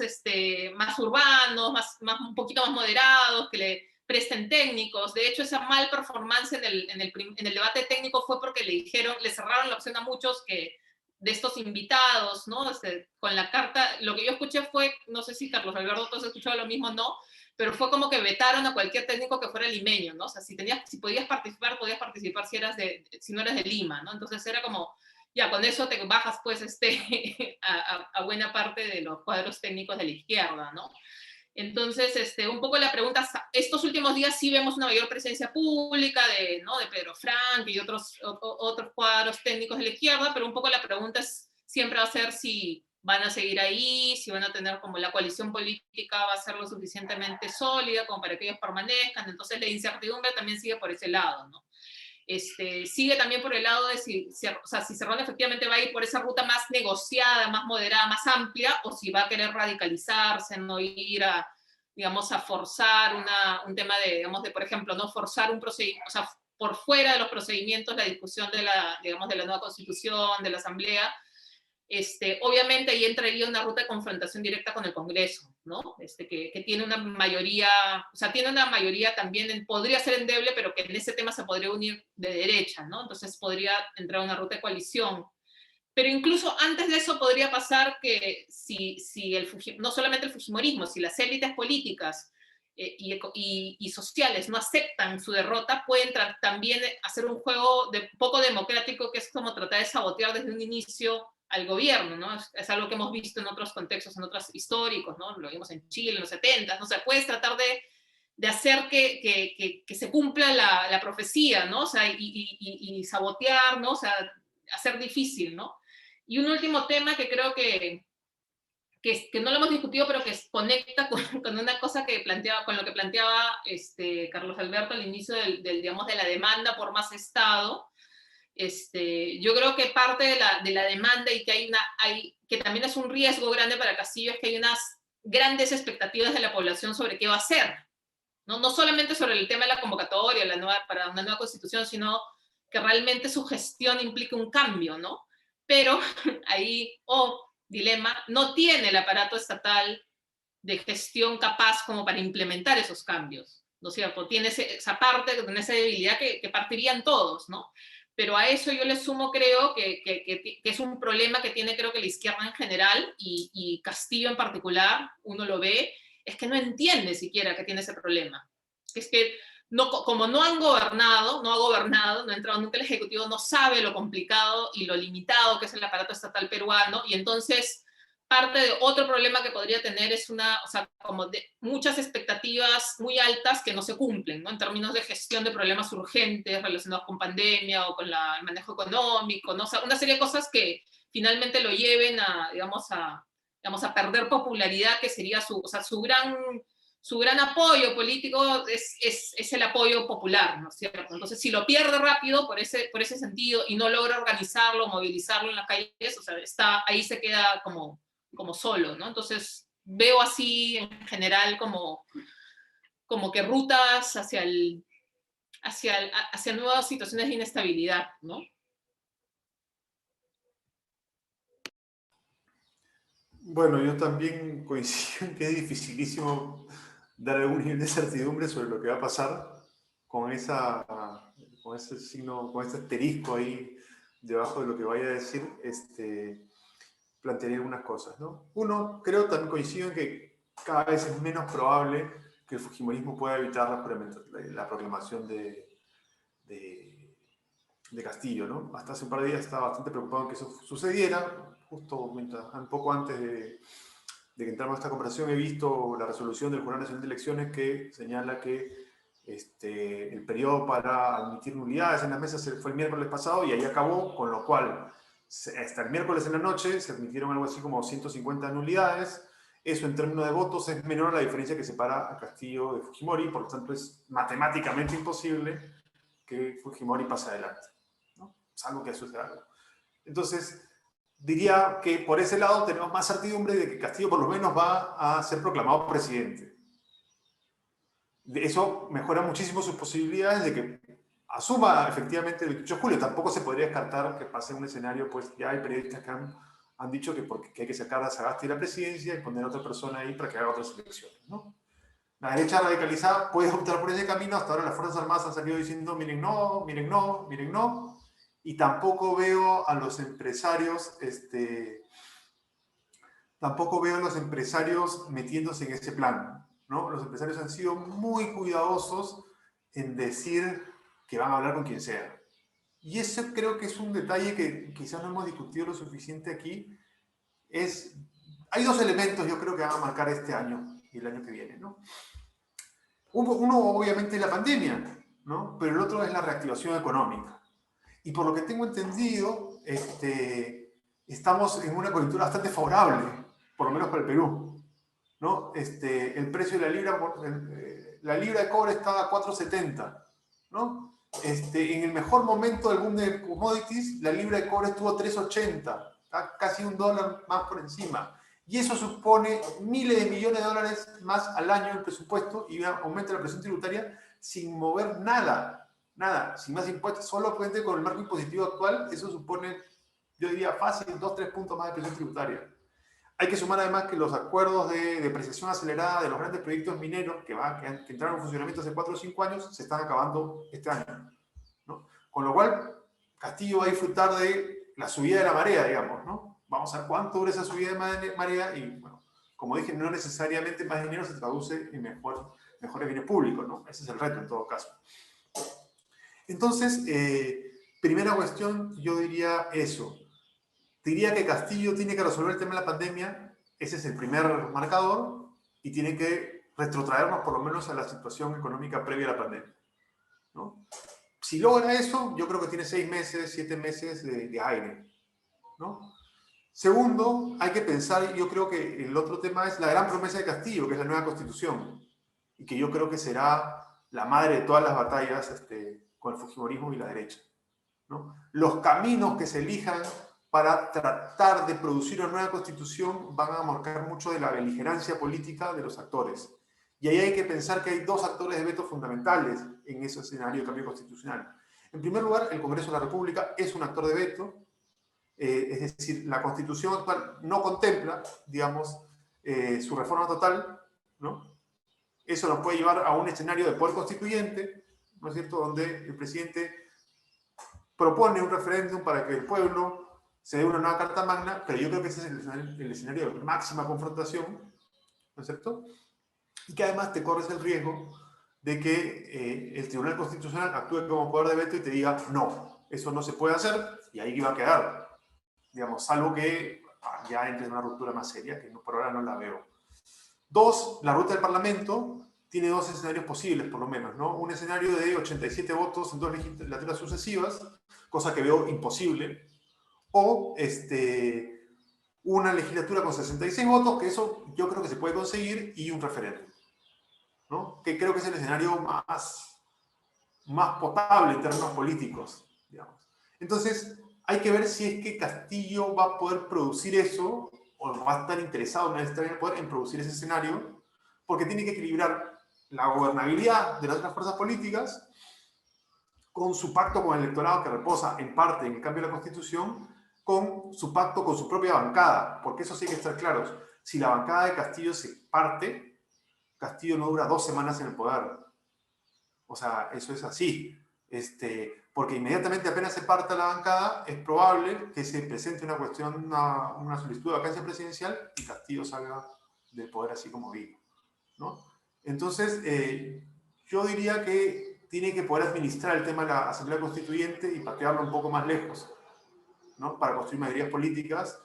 urbanos, un poquito más moderados, que le presten técnicos. De hecho, esa mal performance en el debate técnico fue porque le cerraron la opción a muchos de estos invitados, ¿no? Con la carta, lo que yo escuché fue, no sé si Carlos Alberto tú has escuchado lo mismo, no, pero fue como que vetaron a cualquier técnico que fuera limeño, ¿no? O sea, si podías participar si no eras de Lima, ¿no? Entonces era como, ya, con eso te bajas, pues, a buena parte de los cuadros técnicos de la izquierda, ¿no? Entonces, un poco la pregunta, estos últimos días sí vemos una mayor presencia pública ¿no? de Pedro Frank y otros cuadros técnicos de la izquierda, pero un poco la pregunta siempre va a ser si van a seguir ahí, si van a tener como la coalición política va a ser lo suficientemente sólida como para que ellos permanezcan. Entonces la incertidumbre también sigue por ese lado, ¿no? Sigue también por el lado de si Cerrón efectivamente va a ir por esa ruta más negociada, más moderada, más amplia, o si va a querer radicalizarse, no ir digamos, a forzar un tema de, por ejemplo, no forzar un procedimiento, o sea, por fuera de los procedimientos, la discusión de la nueva constitución, de la asamblea. Obviamente ahí entraría una ruta de confrontación directa con el Congreso, ¿no? Que tiene una mayoría, o sea, tiene una mayoría también, podría ser endeble, pero que en ese tema se podría unir de derecha, ¿no? Entonces podría entrar una ruta de coalición. Pero incluso antes de eso podría pasar que no solamente el fujimorismo, si las élites políticas y sociales no aceptan su derrota, pueden también hacer un juego poco democrático, que es como tratar de sabotear desde un inicio al gobierno, ¿no? Es algo que hemos visto en otros contextos, en otros históricos, ¿no? Lo vimos en Chile en los 70, ¿no? O sea, puedes tratar de hacer que se cumpla la profecía, ¿no? O sea, y sabotear, ¿no? O sea, hacer difícil, ¿no? Y un último tema que creo que no lo hemos discutido, pero que conecta con una cosa con lo que planteaba Carlos Alberto al inicio digamos, de la demanda por más Estado. Yo creo que parte de la demanda y que también es un riesgo grande para Castillo es que hay unas grandes expectativas de la población sobre qué va a hacer, ¿no? No solamente sobre el tema de la convocatoria para una nueva constitución, sino que realmente su gestión implica un cambio, ¿no? Pero ahí, dilema, no tiene el aparato estatal de gestión capaz como para implementar esos cambios, ¿no es cierto? Tiene esa parte, tiene esa debilidad que partirían todos, ¿no? Pero a eso yo le sumo, creo, que es un problema que tiene, creo que la izquierda en general y Castillo en particular, uno lo ve, es que no entiende siquiera que tiene ese problema. Es que como no ha gobernado, no ha entrado nunca al Ejecutivo, no sabe lo complicado y lo limitado que es el aparato estatal peruano, y entonces parte de otro problema que podría tener es como de muchas expectativas muy altas que no se cumplen, ¿no? En términos de gestión de problemas urgentes relacionados con pandemia o con el manejo económico, ¿no? O sea, una serie de cosas que finalmente lo lleven digamos, a perder popularidad, que sería su gran apoyo político es el apoyo popular, ¿no es cierto? Entonces, si lo pierde rápido por ese sentido y no logra organizarlo, movilizarlo en las calles, o sea, ahí se queda como solo, ¿no? Entonces, veo así en general como que rutas hacia nuevas situaciones de inestabilidad, ¿no? Bueno, yo también coincido en que es dificilísimo dar algún nivel de certidumbre sobre lo que va a pasar con ese signo, con ese asterisco ahí debajo de lo que vaya a decir. Plantearía algunas cosas, ¿no? Uno, creo, también coincido en que cada vez es menos probable que el fujimorismo pueda evitar la proclamación de Castillo, ¿no? Hasta hace un par de días estaba bastante preocupado en que eso sucediera. Justo un poco antes de que entramos a esta conversación he visto la resolución del Jurado Nacional de Elecciones que señala que el periodo para admitir nulidades en las mesas fue el miércoles pasado y ahí acabó, con lo cual hasta el miércoles en la noche se admitieron algo así como 150 nulidades. Eso en términos de votos es menor a la diferencia que separa a Castillo de Fujimori, por lo tanto es matemáticamente imposible que Fujimori pase adelante, ¿no? Salvo que suceda algo. Entonces, diría que por ese lado tenemos más certidumbre de que Castillo por lo menos va a ser proclamado presidente. Eso mejora muchísimo sus posibilidades de que asuma efectivamente el 28 de julio. Tampoco se podría descartar que pase un escenario, pues ya hay periodistas que han dicho que hay que sacar a Sagasti de la presidencia y poner a otra persona ahí para que haga otras elecciones, ¿no? La derecha radicalizada puede optar por ese camino. Hasta ahora las Fuerzas Armadas han salido diciendo miren no, miren no, miren no. Y tampoco veo a los empresarios, metiéndose en ese plan, ¿no? Los empresarios han sido muy cuidadosos en decir que van a hablar con quien sea. Y ese creo que es un detalle que quizás no hemos discutido lo suficiente aquí. Hay dos elementos, yo creo, que van a marcar este año y el año que viene, ¿no? Uno obviamente es la pandemia, ¿no? Pero el otro es la reactivación económica. Y por lo que tengo entendido, estamos en una coyuntura bastante favorable, por lo menos para el Perú, ¿no? El precio de la libra de cobre está a 4.70, ¿no? En el mejor momento del boom de commodities, la libra de cobre estuvo a 3.80, casi $1 más por encima. Y eso supone miles de millones de dólares más al año en presupuesto y aumenta la presión tributaria sin mover nada, sin más impuestos, solo con el marco impositivo actual. Eso supone, yo diría fácil, 2-3 puntos más de presión tributaria. Hay que sumar además que los acuerdos de depreciación acelerada de los grandes proyectos mineros que entraron en funcionamiento hace 4 o 5 años se están acabando este año, ¿no? Con lo cual, Castillo va a disfrutar de la subida de la marea, digamos, ¿no? Vamos a ver cuánto dura esa subida de marea y, bueno, como dije, no necesariamente más dinero se traduce en mejores bienes públicos, ¿no? Ese es el reto en todo caso. Entonces, primera cuestión, yo diría eso. Diría que Castillo tiene que resolver el tema de la pandemia, ese es el primer marcador, y tiene que retrotraernos por lo menos a la situación económica previa a la pandemia, ¿no? Si logra eso, yo creo que tiene 6 meses, 7 meses de aire, ¿no? Segundo, hay que pensar, yo creo que el otro tema es la gran promesa de Castillo, que es la nueva Constitución, y que yo creo que será la madre de todas las batallas con el fujimorismo y la derecha, ¿no? Los caminos que se elijan para tratar de producir una nueva Constitución van a marcar mucho de la beligerancia política de los actores. Y ahí hay que pensar que hay 2 actores de veto fundamentales en ese escenario de cambio constitucional. En primer lugar, el Congreso de la República es un actor de veto. Es decir, la Constitución actual no contempla, digamos, su reforma total, ¿no? Eso nos puede llevar a un escenario de poder constituyente, ¿no es cierto?, donde el presidente propone un referéndum para que el pueblo se dé una nueva carta magna, pero yo creo que ese es el escenario de máxima confrontación, ¿no es cierto?, y que además te corres el riesgo de que el Tribunal Constitucional actúe como poder de veto y te diga, no, eso no se puede hacer, y ahí va a quedar, digamos, salvo que ya entre en una ruptura más seria, que por ahora no la veo. 2, la ruta del Parlamento tiene 2 escenarios posibles, por lo menos, ¿no? Un escenario de 87 votos en 2 legislaturas sucesivas, cosa que veo imposible, o una legislatura con 66 votos, que eso yo creo que se puede conseguir, y un referéndum, ¿no? Que creo que es el escenario más potable en términos políticos, digamos. Entonces, hay que ver si es que Castillo va a poder producir eso, o va a estar interesado en producir ese escenario, porque tiene que equilibrar la gobernabilidad de las otras fuerzas políticas con su pacto con el electorado que reposa en parte en el cambio de la Constitución, con su pacto con su propia bancada, porque eso sí hay que estar claros. Si la bancada de Castillo se parte, Castillo no dura 2 semanas en el poder. O sea, eso es así. Porque inmediatamente apenas se parta la bancada, es probable que se presente una solicitud de vacancia presidencial y Castillo salga del poder así como vino, ¿no? Entonces, yo diría que tiene que poder administrar el tema de la Asamblea Constituyente y patearlo un poco más lejos, ¿no? Para construir mayorías políticas.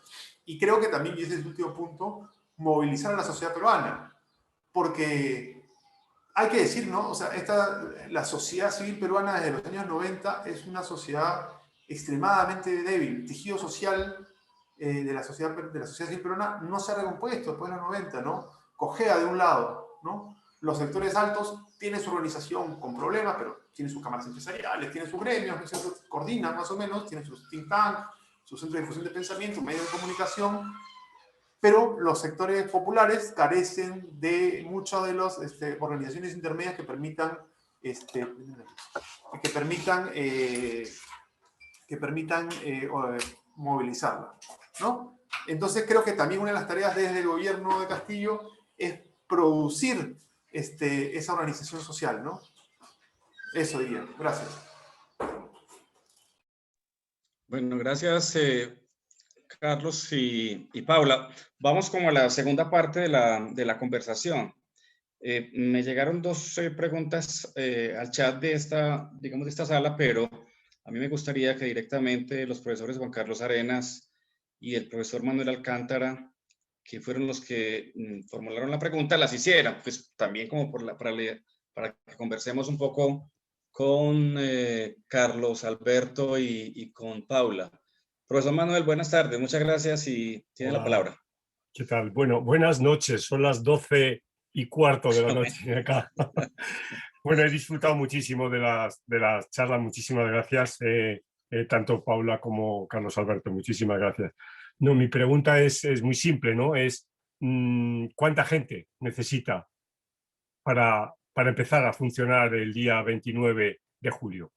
Y creo que también, y ese es el último punto, movilizar a la sociedad peruana. Porque hay que decir, ¿no? O sea, la sociedad civil peruana desde los años 90 es una sociedad extremadamente débil. El tejido social de la sociedad civil peruana no se ha recompuesto después de los 90, ¿no? Cojea de un lado, ¿no? Los sectores altos tienen su organización con problemas, pero tienen sus cámaras empresariales, tienen sus gremios, ¿no es cierto? Coordinan más o menos, tienen sus think tanks, sus centros de difusión de pensamiento, medios de comunicación, pero los sectores populares carecen de muchas de las organizaciones intermedias que permitan, movilizarla, ¿no? Entonces creo que también una de las tareas desde el gobierno de Castillo es producir esa organización social, ¿no? Eso diría. Gracias. Bueno, gracias Carlos y Paula. Vamos como a la segunda parte de la conversación. Me llegaron dos preguntas al chat de esta, digamos, de esta sala, pero a mí me gustaría que directamente los profesores Juan Carlos Arenas y el profesor Manuel Alcántara, que fueron los que formularon la pregunta, las hicieran, pues también como para que conversemos un poco con Carlos, Alberto y con Paula. Profesor Manuel, buenas tardes, muchas gracias y tiene la palabra. ¿Qué tal? Bueno, buenas noches, son las 12:15 de la noche acá. Bueno, he disfrutado muchísimo de las charlas, muchísimas gracias, tanto Paula como Carlos Alberto, muchísimas gracias. No, mi pregunta es muy simple, ¿no? Es ¿cuánta gente necesita para empezar a funcionar el día 29 de julio?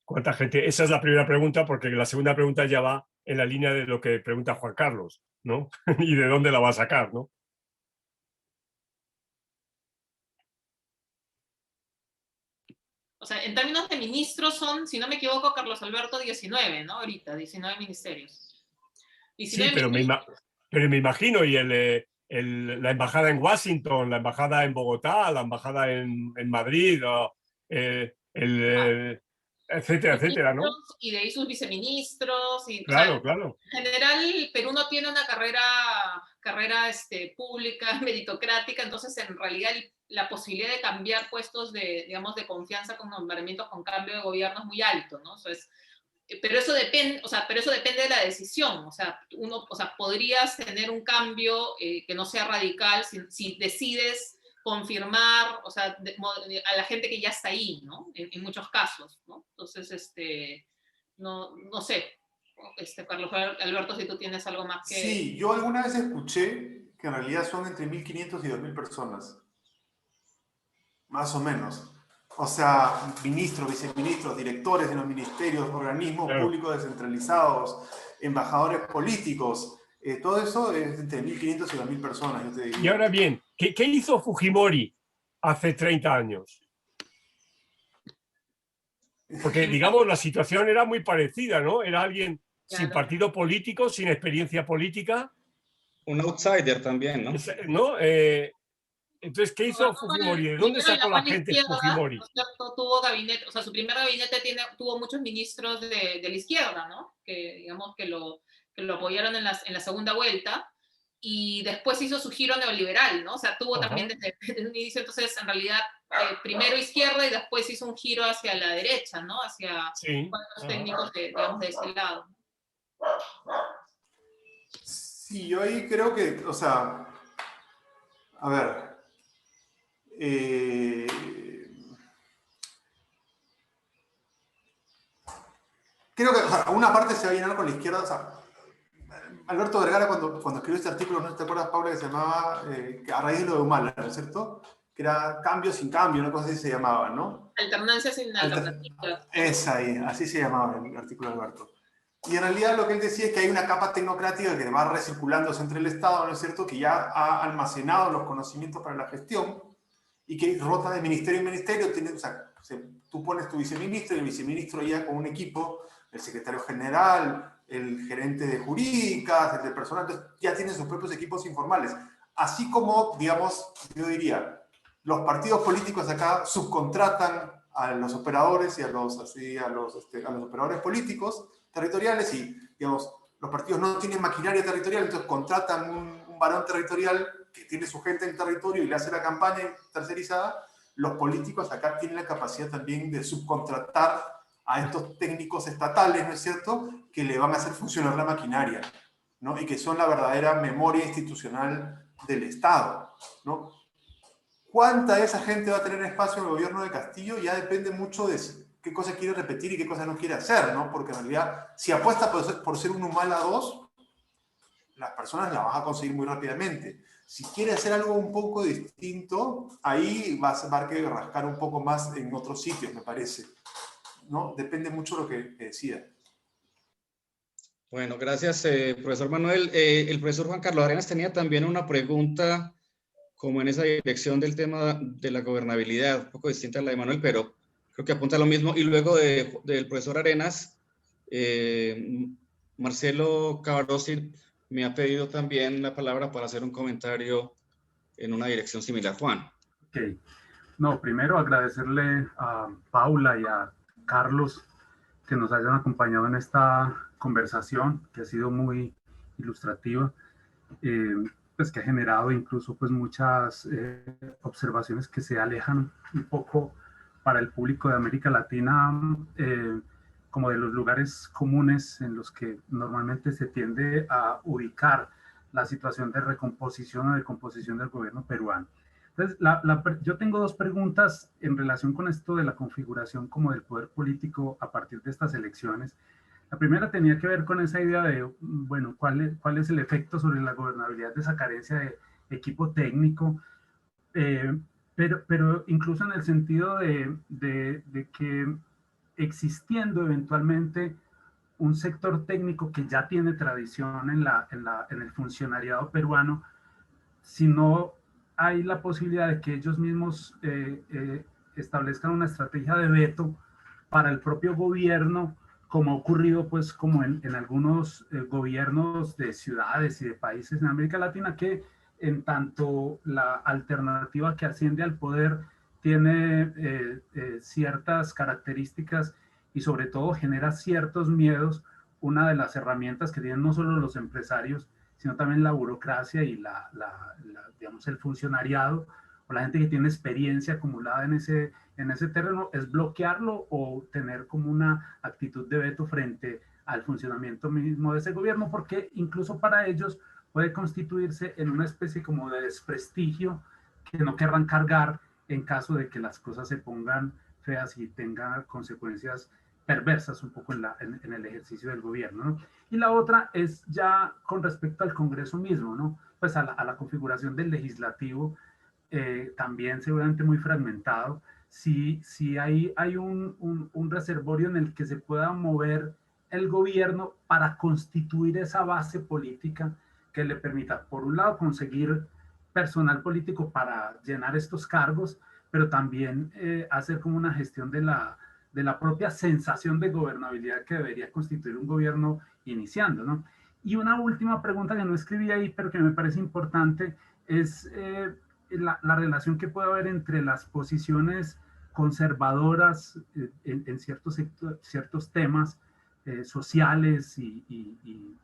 ¿Cuánta gente? Esa es la primera pregunta, porque la segunda pregunta ya va en la línea de lo que pregunta Juan Carlos, ¿no? ¿Y de dónde la va a sacar, no? O sea, en términos de ministros son, si no me equivoco, Carlos Alberto, 19, ¿no? Ahorita, 19 ministerios. 19 sí, pero me imagino, y la embajada en Washington, la embajada en Bogotá, la embajada en Madrid, etcétera, etcétera, ¿no? Y de ahí sus viceministros. Y, claro, o sea, claro. En general, Perú no tiene una carrera pública, meritocrática, entonces en realidad la posibilidad de cambiar puestos digamos, de confianza con nombramientos con cambio de gobierno es muy alto, ¿no? Entonces, pero eso depende de la decisión, o sea, podrías tener un cambio que no sea radical si decides confirmar, o sea, a la gente que ya está ahí, ¿no? En muchos casos, ¿no? Entonces, no sé, Carlos Alberto, si tú tienes algo más que... Sí, yo alguna vez escuché que en realidad son entre 1.500 y 2.000 personas, más o menos. O sea, ministros, viceministros, directores de los ministerios, organismos públicos descentralizados, embajadores políticos, todo eso es entre 1.500 y 2.000 personas, yo te diría. Y ahora bien, ¿qué hizo Fujimori hace 30 años? Porque, digamos, la situación era muy parecida, ¿no? Era alguien sin partido político, sin experiencia política. Un outsider también, ¿no? ¿No? Entonces, ¿qué hizo Fujimori? ¿De dónde sacó la gente Fujimori? Tuvo gabinete, o sea, su primer gabinete tuvo muchos ministros de la izquierda, ¿no? Que, digamos, que lo apoyaron en la segunda vuelta, y después hizo su giro neoliberal, ¿no? O sea, tuvo también desde un inicio, entonces, en realidad, primero izquierda y después hizo un giro hacia la derecha, ¿no? Hacia los técnicos, digamos, de ese lado. Sí, yo ahí creo que, o sea, a ver, creo que, o sea, una parte se va a llenar con la izquierda, o sea, Alberto Vergara cuando escribió este artículo, ¿no te acuerdas, Paula, que se llamaba A raíz de lo de Humala, ¿no es cierto? Que era cambio sin cambio, una cosa así se llamaba, ¿no? Alternancia sin alternativa. Esa ahí, así se llamaba el artículo de Alberto. Y en realidad lo que él decía es que hay una capa tecnocrática que va recirculándose entre el Estado, ¿no es cierto?, que ya ha almacenado los conocimientos para la gestión y que rota de ministerio en ministerio. O sea, tú pones tu viceministro y el viceministro ya con un equipo, el secretario general, el gerente de jurídicas, el de personal, entonces ya tienen sus propios equipos informales. Así como, digamos, yo diría, los partidos políticos acá subcontratan a los operadores y a los operadores políticos territoriales, y, digamos, los partidos no tienen maquinaria territorial, entonces contratan un varón territorial que tiene su gente en el territorio y le hace la campaña tercerizada. Los políticos acá tienen la capacidad también de subcontratar a estos técnicos estatales, ¿no es cierto?, que le van a hacer funcionar la maquinaria, ¿no? Y que son la verdadera memoria institucional del Estado, ¿no? ¿Cuánta de esa gente va a tener espacio en el gobierno de Castillo? Ya depende mucho de qué cosa quiere repetir y qué cosa no quiere hacer, ¿no? Porque en realidad, si apuesta por ser un Humala 2, las personas la vas a conseguir muy rápidamente. Si quieres hacer algo un poco distinto, ahí vas a tener que rascar un poco más en otros sitios, me parece, ¿no? Depende mucho de lo que decida. Bueno, gracias, profesor Manuel. El profesor Juan Carlos Arenas tenía también una pregunta como en esa dirección del tema de la gobernabilidad, un poco distinta a la de Manuel, pero creo que apunta a lo mismo. Y luego del profesor Arenas, Marcelo Cavarossi me ha pedido también la palabra para hacer un comentario en una dirección similar. Juan. Ok. No, primero agradecerle a Paula y a Carlos que nos hayan acompañado en esta conversación, que ha sido muy ilustrativa, pues que ha generado incluso pues muchas observaciones que se alejan un poco para el público de América Latina, como de los lugares comunes en los que normalmente se tiende a ubicar la situación de recomposición o de composición del gobierno peruano. Entonces, yo tengo dos preguntas en relación con esto de la configuración como del poder político a partir de estas elecciones. La primera tenía que ver con esa idea de, bueno, ¿cuál es el efecto sobre la gobernabilidad de esa carencia de equipo técnico? Pero incluso en el sentido de que existiendo eventualmente un sector técnico que ya tiene tradición en el funcionariado peruano, si no hay la posibilidad de que ellos mismos establezcan una estrategia de veto para el propio gobierno, como ha ocurrido pues como en algunos gobiernos de ciudades y de países en América Latina, que en tanto la alternativa que asciende al poder tiene ciertas características y sobre todo genera ciertos miedos. Una de las herramientas que tienen no solo los empresarios, sino también la burocracia y digamos, el funcionariado o la gente que tiene experiencia acumulada en ese terreno, es bloquearlo o tener como una actitud de veto frente al funcionamiento mismo de ese gobierno, porque incluso para ellos puede constituirse en una especie como de desprestigio que no querrán cargar en caso de que las cosas se pongan feas y tengan consecuencias perversas un poco en el ejercicio del gobierno, ¿no? Y la otra es ya con respecto al Congreso mismo, ¿no? Pues a la configuración del legislativo, también seguramente muy fragmentado. Si hay un reservorio en el que se pueda mover el gobierno para constituir esa base política que le permita, por un lado, conseguir personal político para llenar estos cargos, pero también hacer como una gestión de la propia sensación de gobernabilidad que debería constituir un gobierno iniciando, ¿no? Y una última pregunta que no escribí ahí, pero que me parece importante, es la relación que puede haber entre las posiciones conservadoras en ciertos temas sociales y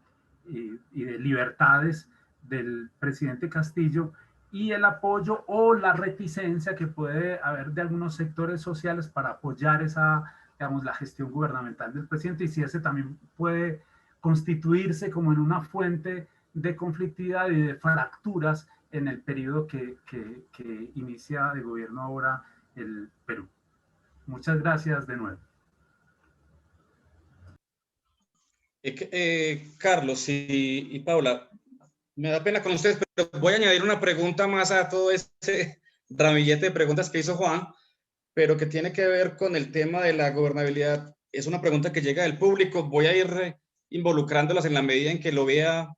de libertades del presidente Castillo y el apoyo o la reticencia que puede haber de algunos sectores sociales para apoyar digamos, la gestión gubernamental del presidente, y si ese también puede constituirse como en una fuente de conflictividad y de fracturas en el periodo que inicia de gobierno ahora el Perú. Muchas gracias de nuevo. Carlos y Paula, me da pena con ustedes, pero voy a añadir una pregunta más a todo ese ramillete de preguntas que hizo Juan, pero que tiene que ver con el tema de la gobernabilidad. Es una pregunta que llega del público. Voy a ir involucrándolas en la medida en que lo vea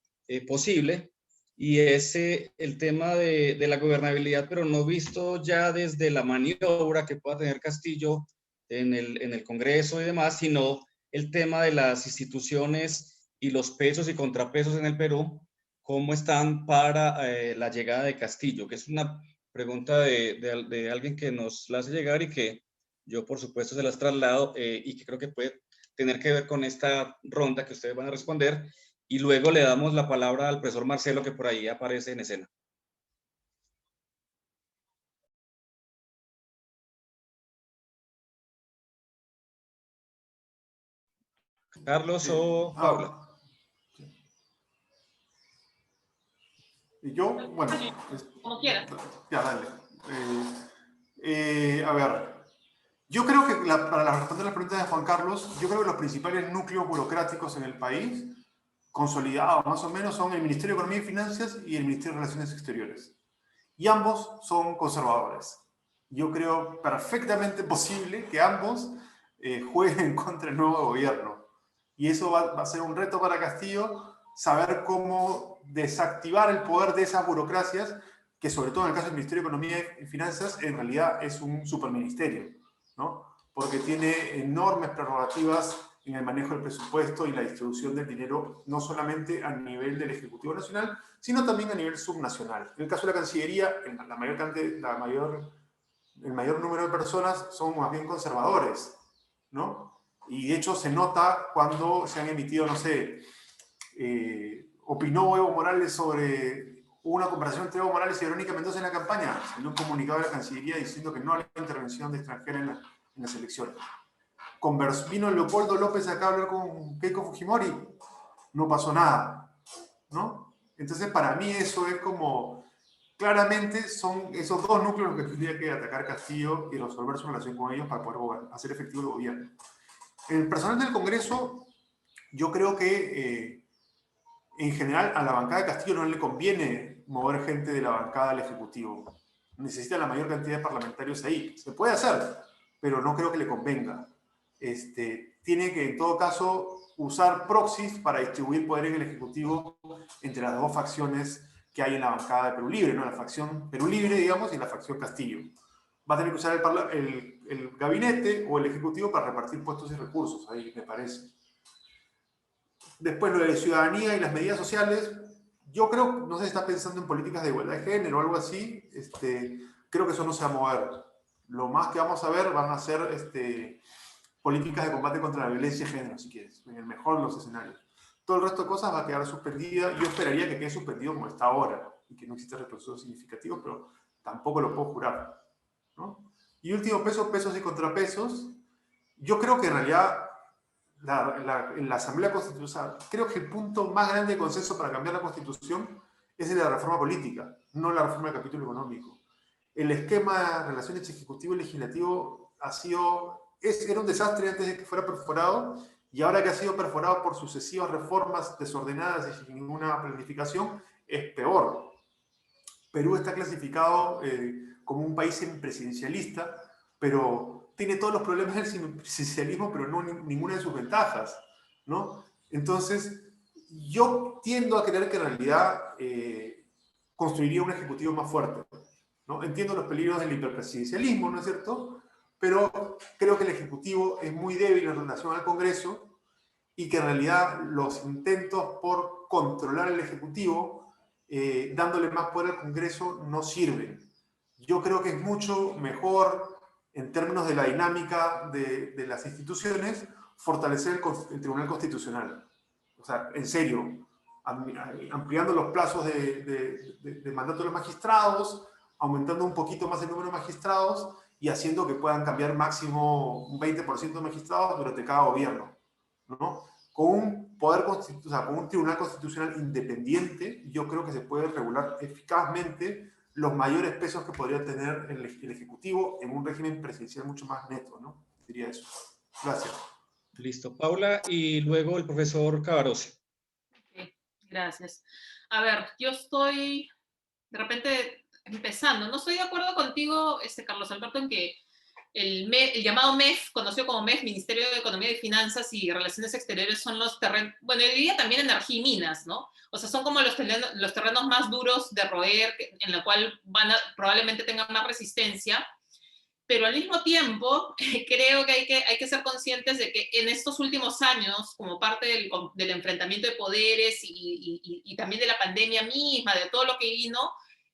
posible. Y es el tema de la gobernabilidad, pero no visto ya desde la maniobra que pueda tener Castillo en el Congreso y demás, sino el tema de las instituciones y los pesos y contrapesos en el Perú, cómo están para la llegada de Castillo, que es una pregunta de alguien que nos la hace llegar y que yo, por supuesto, se las traslado y que creo que puede tener que ver con esta ronda que ustedes van a responder. Y luego le damos la palabra al profesor Marcelo, que por ahí aparece en escena. Carlos o Paula. Y yo, bueno, como quieras. Ya, dale. A ver, yo creo que para responder la pregunta de Juan Carlos, yo creo que los principales núcleos burocráticos en el país consolidados más o menos son el Ministerio de Economía y Finanzas y el Ministerio de Relaciones Exteriores. Y ambos son conservadores. Yo creo perfectamente posible que ambos jueguen contra el nuevo gobierno. Y eso va a ser un reto para Castillo, saber cómo desactivar el poder de esas burocracias, que sobre todo en el caso del Ministerio de Economía y Finanzas, en realidad es un superministerio, ¿no? Porque tiene enormes prerrogativas en el manejo del presupuesto y la distribución del dinero, no solamente a nivel del Ejecutivo Nacional, sino también a nivel subnacional. En el caso de la Cancillería, el mayor número de personas son más bien conservadores, ¿no? Y de hecho se nota cuando se han emitido, no sé, opinó Evo Morales sobre una conversación entre Evo Morales y Verónica Mendoza en la campaña, en un comunicado de la Cancillería diciendo que no a la intervención de extranjeros en las elecciones. Vino Leopoldo López acá a hablar con Keiko Fujimori, no pasó nada, ¿no? Entonces para mí eso es como, claramente son esos dos núcleos que tendría que atacar Castillo y resolver su relación con ellos para poder hacer efectivo el gobierno. En el personal del Congreso, yo creo que en general a la bancada de Castillo no le conviene mover gente de la bancada al Ejecutivo. Necesita la mayor cantidad de parlamentarios ahí. Se puede hacer, pero no creo que le convenga. Tiene que en todo caso usar proxies para distribuir poder en el Ejecutivo entre las dos facciones que hay en la bancada de Perú Libre, ¿no? La facción Perú Libre, digamos, y la facción Castillo. Va a tener que usar el gabinete o el Ejecutivo para repartir puestos y recursos, ahí me parece. Después lo de la ciudadanía y las medidas sociales, yo creo, no sé si está pensando en políticas de igualdad de género o algo así, creo que eso no se va a mover. Lo más que vamos a ver van a ser políticas de combate contra la violencia de género, si quieres, en el mejor de los escenarios. Todo el resto de cosas va a quedar suspendida. Yo esperaría que quede suspendido como está ahora y que no exista retrocesos significativos, pero tampoco lo puedo jurar, ¿no? Y último, pesos y contrapesos. Yo creo que en realidad en la Asamblea Constitucional, creo que el punto más grande de consenso para cambiar la Constitución es el de la reforma política, no la reforma del capítulo económico. El esquema de relaciones ejecutivo y legislativo era un desastre antes de que fuera perforado, y ahora que ha sido perforado por sucesivas reformas desordenadas y sin ninguna planificación, es peor. Perú está clasificado como un país semipresidencialista, pero tiene todos los problemas del semipresidencialismo, pero no ninguna de sus ventajas, ¿no? Entonces, yo tiendo a creer que en realidad construiría un ejecutivo más fuerte, ¿no? Entiendo los peligros del hiperpresidencialismo, ¿no es cierto? Pero creo que el Ejecutivo es muy débil en relación al Congreso y que en realidad los intentos por controlar el Ejecutivo, dándole más poder al Congreso, no sirven. Yo creo que es mucho mejor, en términos de la dinámica de las instituciones, fortalecer el Tribunal Constitucional. O sea, en serio, ampliando los plazos de mandato de los magistrados, aumentando un poquito más el número de magistrados y haciendo que puedan cambiar máximo un 20% de magistrados durante cada gobierno, ¿no? Con un con un tribunal constitucional independiente, yo creo que se puede regular eficazmente los mayores pesos que podría tener el Ejecutivo en un régimen presidencial mucho más neto, ¿no? Diría eso. Gracias. Listo, Paula, y luego el profesor Cavarossi. Okay, gracias. A ver, yo estoy de repente empezando. No estoy de acuerdo contigo, Carlos Alberto, en que el llamado MEF, conocido como MEF, Ministerio de Economía y Finanzas y Relaciones Exteriores, son los terrenos, bueno, yo diría también energía y minas, ¿no? O sea, son como los terrenos más duros de roer, en la cual probablemente tengan más resistencia, pero al mismo tiempo creo que hay que ser conscientes de que en estos últimos años, como parte del enfrentamiento de poderes y también de la pandemia misma, de todo lo que vino,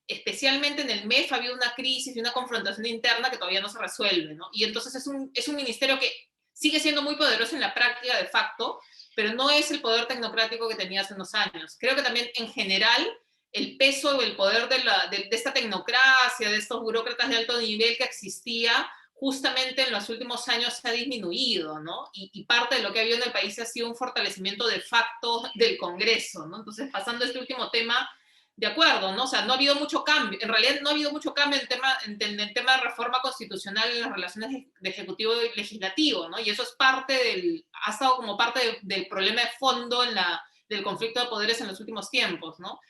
especialmente en el MEF ha habido una crisis y una confrontación interna que todavía no se resuelve, ¿no? Y entonces es un ministerio que sigue siendo muy poderoso en la práctica de facto, pero no es el poder tecnocrático que tenía hace unos años. Creo que también en general el peso o el poder de esta tecnocracia, de estos burócratas de alto nivel que existía, justamente en los últimos años se ha disminuido, ¿no? Y parte de lo que ha habido en el país ha sido un fortalecimiento de facto del Congreso, ¿no? Entonces, pasando a este último tema, de acuerdo, ¿no? O sea, no ha habido mucho cambio, en realidad no ha habido mucho cambio en el tema de reforma constitucional en las relaciones de ejecutivo y legislativo, ¿no? Y eso es ha estado como parte del problema de fondo en del conflicto de poderes en los últimos tiempos, ¿no?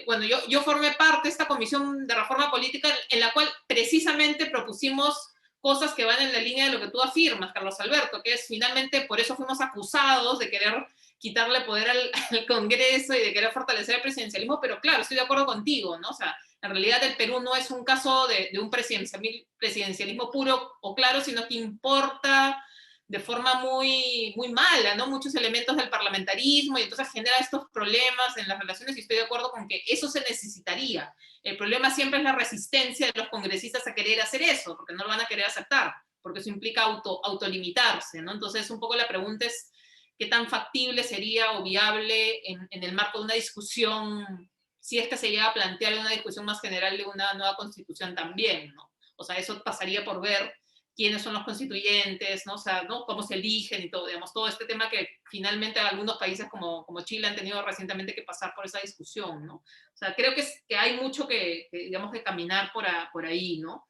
Bueno, yo formé parte de esta comisión de reforma política en la cual precisamente propusimos cosas que van en la línea de lo que tú afirmas, Carlos Alberto, que es finalmente por eso fuimos acusados de querer quitarle poder al Congreso y de querer fortalecer el presidencialismo, pero claro, estoy de acuerdo contigo, ¿no? O sea, en realidad el Perú no es un caso de un presidencialismo puro o claro, sino que importa de forma muy, muy mala, ¿no? Muchos elementos del parlamentarismo y entonces genera estos problemas en las relaciones y estoy de acuerdo con que eso se necesitaría. El problema siempre es la resistencia de los congresistas a querer hacer eso, porque no lo van a querer aceptar, porque eso implica autolimitarse, ¿no? Entonces un poco la pregunta es qué tan factible sería o viable en el marco de una discusión, si es que se llega a plantear una discusión más general de una nueva constitución también, ¿no? O sea, eso pasaría por ver quiénes son los constituyentes, ¿no? O sea, ¿no? Cómo se eligen y todo, digamos, todo este tema que finalmente algunos países como Chile han tenido recientemente que pasar por esa discusión, ¿no? O sea, creo que hay mucho digamos, que caminar por ahí, ¿no?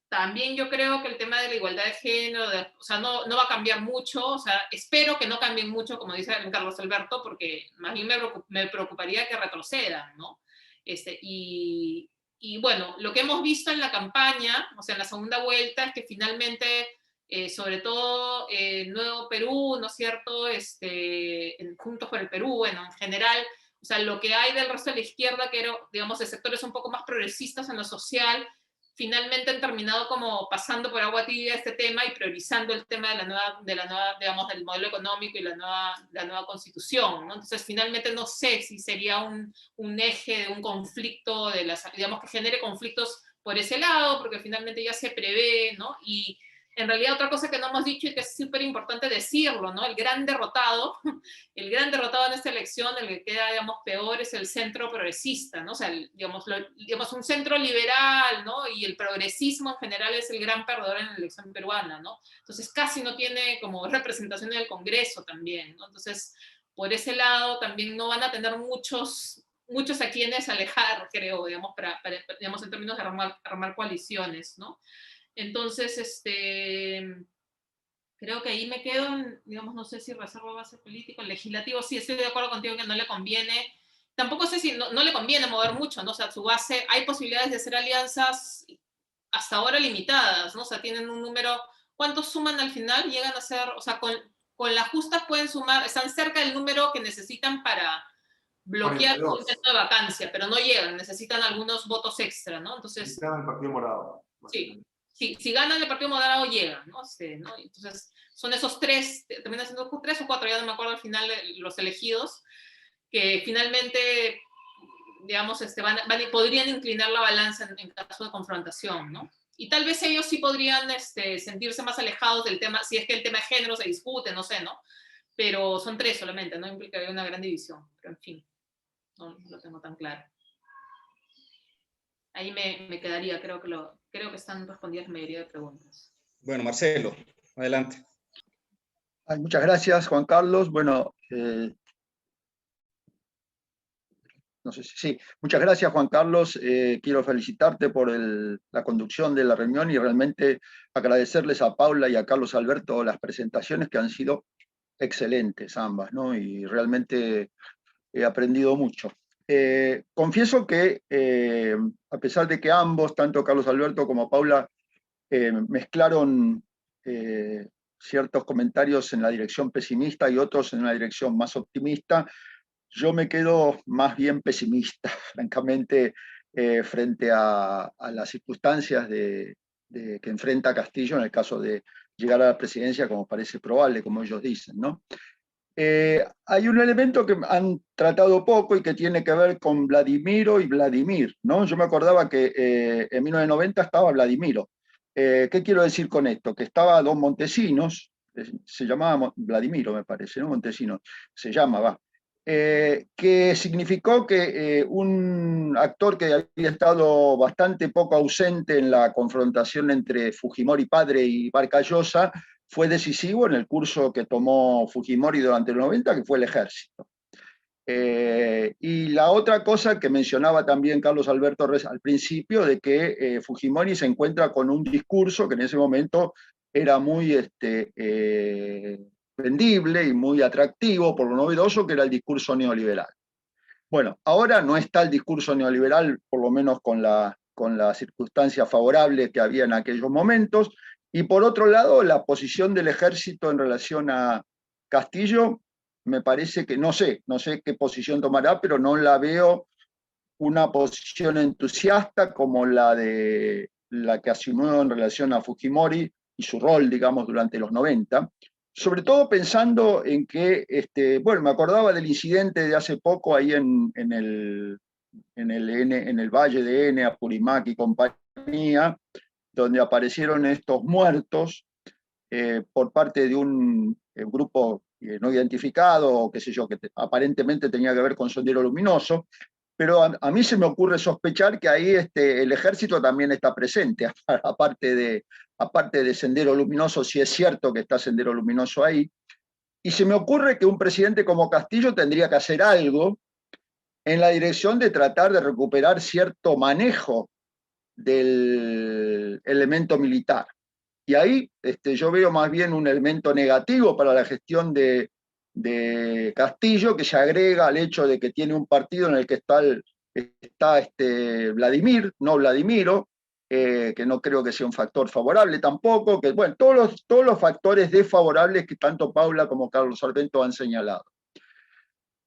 También yo creo que el tema de la igualdad de género, o sea, no va a cambiar mucho, o sea, espero que no cambien mucho, como dice Carlos Alberto, porque más bien me preocuparía que retrocedan, ¿no? Y bueno, lo que hemos visto en la campaña, o sea, en la segunda vuelta, es que finalmente, sobre todo Nuevo Perú, ¿no es cierto? Juntos por el Perú, bueno, en general, o sea, lo que hay del resto de la izquierda, que era, digamos, de sectores un poco más progresistas en lo social, finalmente han terminado como pasando por agua tibia este tema y priorizando el tema de la nueva, digamos, del modelo económico y la nueva constitución, ¿no? Entonces, finalmente no sé si sería un eje de un conflicto, digamos, que genere conflictos por ese lado, porque finalmente ya se prevé, ¿no? Y en realidad otra cosa que no hemos dicho y que es súper importante decirlo, ¿no? El gran derrotado en esta elección, el que queda, digamos, peor es el centro progresista, ¿no? O sea, digamos, un centro liberal, ¿no? Y el progresismo en general es el gran perdedor en la elección peruana, ¿no? Entonces casi no tiene como representación en el Congreso también, ¿no? Entonces, por ese lado también no van a tener muchos a quienes alejar, creo, digamos, digamos, en términos de armar coaliciones, ¿no? Entonces, creo que ahí me quedo, digamos, no sé si reserva base política, el legislativo, sí, estoy de acuerdo contigo que no le conviene, tampoco sé si no le conviene mover mucho, ¿no? O sea, su base, hay posibilidades de hacer alianzas hasta ahora limitadas, ¿no? O sea, tienen un número, ¿cuántos suman al final? Llegan a ser, o sea, con las justas pueden sumar, están cerca del número que necesitan para bloquear un intento de vacancia, pero no llegan, necesitan algunos votos extra, ¿no? Entonces... el Partido Morado. Sí. Si ganan el Partido Morado, llegan, ¿no? ¿no? Entonces, son esos tres, terminan siendo 3 o 4, ya no me acuerdo al final de los elegidos, que finalmente, digamos, podrían inclinar la balanza en caso de confrontación, ¿no? Y tal vez ellos sí podrían sentirse más alejados del tema, si es que el tema de género se discute, no sé, ¿no? Pero son 3 solamente, no implicaría una gran división, pero en fin, no lo tengo tan claro. Ahí me quedaría, creo que están respondidas la mayoría de preguntas. Bueno, Marcelo, adelante. Muchas gracias, Juan Carlos. Bueno, no sé si sí. Muchas gracias, Juan Carlos. Quiero felicitarte por la conducción de la reunión y realmente agradecerles a Paula y a Carlos Alberto las presentaciones que han sido excelentes ambas, ¿no? Y realmente he aprendido mucho. Confieso que, a pesar de que ambos, tanto Carlos Alberto como Paula, mezclaron ciertos comentarios en la dirección pesimista y otros en la dirección más optimista, yo me quedo más bien pesimista, francamente, frente a las circunstancias que enfrenta Castillo en el caso de llegar a la presidencia, como parece probable, como ellos dicen, ¿no? Hay un elemento que han tratado poco y que tiene que ver con Vladimiro y Vladimir, ¿no? Yo me acordaba que en 1990 estaba Vladimiro. ¿Qué quiero decir con esto? Que estaba Don Montesinos, se llamaba Vladimiro, me parece, ¿no? Montesinos, se llamaba, que significó que un actor que había estado bastante poco ausente en la confrontación entre Fujimori padre y Vargas Llosa, fue decisivo en el curso que tomó Fujimori durante los 90, que fue el ejército. Y la otra cosa que mencionaba también Carlos Alberto al principio, de que Fujimori se encuentra con un discurso que en ese momento era muy vendible y muy atractivo por lo novedoso, que era el discurso neoliberal. Bueno, ahora no está el discurso neoliberal, por lo menos con la circunstancia favorable que había en aquellos momentos, y por otro lado, la posición del ejército en relación a Castillo, me parece que, no sé qué posición tomará, pero no la veo una posición entusiasta como la que asumió en relación a Fujimori y su rol, digamos, durante los 90, sobre todo pensando en que, bueno, me acordaba del incidente de hace poco ahí en el Valle de N, Apurímac y compañía, donde aparecieron estos muertos por parte de un grupo no identificado, o qué sé yo, que aparentemente tenía que ver con Sendero Luminoso, pero a mí se me ocurre sospechar que ahí el ejército también está presente, aparte de Sendero Luminoso, si es cierto que está Sendero Luminoso ahí, y se me ocurre que un presidente como Castillo tendría que hacer algo en la dirección de tratar de recuperar cierto manejo del elemento militar. Y ahí yo veo más bien un elemento negativo para la gestión de Castillo, que se agrega al hecho de que tiene un partido en el que está Vladimir, no Vladimiro, que no creo que sea un factor favorable tampoco, que bueno, todos los factores desfavorables que tanto Paula como Carlos Alberto han señalado.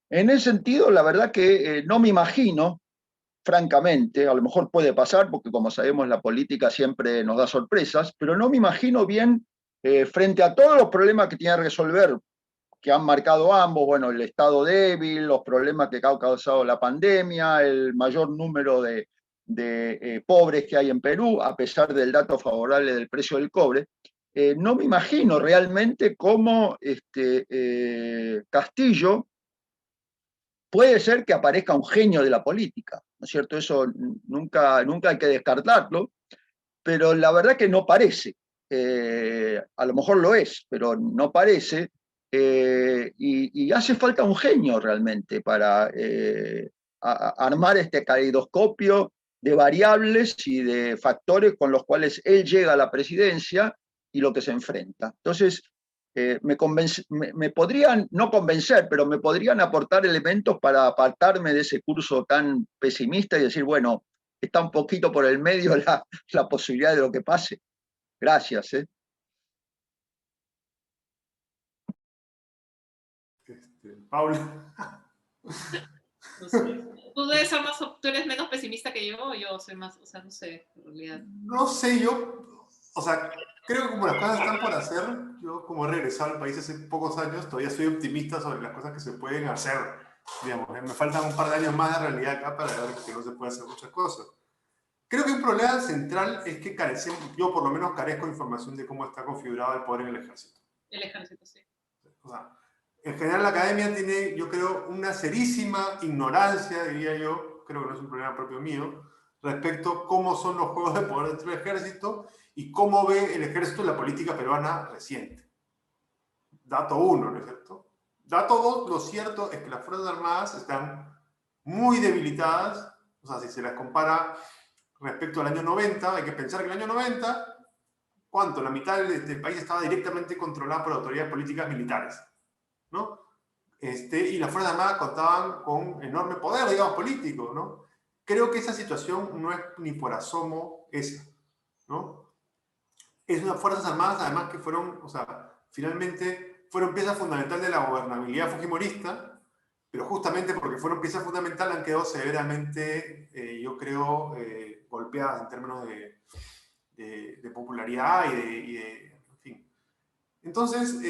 En ese sentido, la verdad que no me imagino, francamente, a lo mejor puede pasar, porque como sabemos la política siempre nos da sorpresas, pero no me imagino bien, frente a todos los problemas que tiene que resolver, que han marcado ambos, bueno, el estado débil, los problemas que ha causado la pandemia, el mayor número de pobres que hay en Perú, a pesar del dato favorable del precio del cobre, no me imagino realmente cómo Castillo puede ser que aparezca un genio de la política, ¿no es cierto? Eso nunca hay que descartarlo, pero la verdad que no parece. A lo mejor lo es, pero no parece. Y hace falta un genio realmente para armar este caleidoscopio de variables y de factores con los cuales él llega a la presidencia y lo que se enfrenta. Entonces, me podrían, no convencer, pero me podrían aportar elementos para apartarme de ese curso tan pesimista y decir, bueno, está un poquito por el medio la posibilidad de lo que pase. Gracias. Paula. No sé. Tú debes ser más, tú eres menos pesimista que yo soy más, o sea, no sé, en realidad. No sé, yo, o sea, creo que como las cosas están por hacer, yo como he regresado al país hace pocos años, todavía soy optimista sobre las cosas que se pueden hacer. Digamos, me faltan un par de años más de realidad acá para ver que no se puede hacer muchas cosas. Creo que un problema central es que carecemos, yo por lo menos carezco de información de cómo está configurado el poder en el ejército. El ejército, sí. O sea, en general la academia tiene, yo creo, una serísima ignorancia, diría yo, creo que no es un problema propio mío, respecto a cómo son los juegos de poder dentro del ejército y cómo ve el ejército la política peruana reciente. Dato 1, ¿no es cierto? Dato 2, lo cierto es que las Fuerzas Armadas están muy debilitadas, o sea, si se las compara respecto al año 90, hay que pensar que en el año 90, ¿cuánto? La mitad del país estaba directamente controlada por autoridades políticas militares, ¿no? Y las Fuerzas Armadas contaban con enorme poder, digamos, político, ¿no? Creo que esa situación no es ni por asomo esa, ¿no? Es unas Fuerzas Armadas, además, que fueron, o sea, finalmente fueron pieza fundamental de la gobernabilidad fujimorista, pero justamente porque fueron pieza fundamental han quedado severamente, yo creo, golpeadas en términos de popularidad y de en fin. Entonces,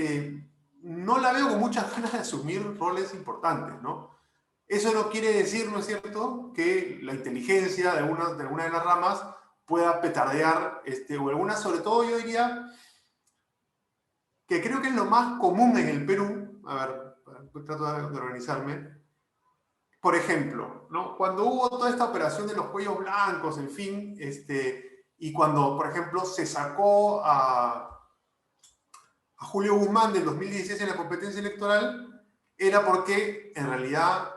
no la veo con muchas ganas de asumir roles importantes, ¿no? Eso no quiere decir, ¿no es cierto?, que la inteligencia de alguna de las ramas pueda petardear, o alguna, sobre todo yo diría, que creo que es lo más común en el Perú, a ver, trato de organizarme, por ejemplo, ¿no? Cuando hubo toda esta operación de los cuellos blancos, en fin, y cuando, por ejemplo, se sacó a Julio Guzmán del 2016 en la competencia electoral, era porque en realidad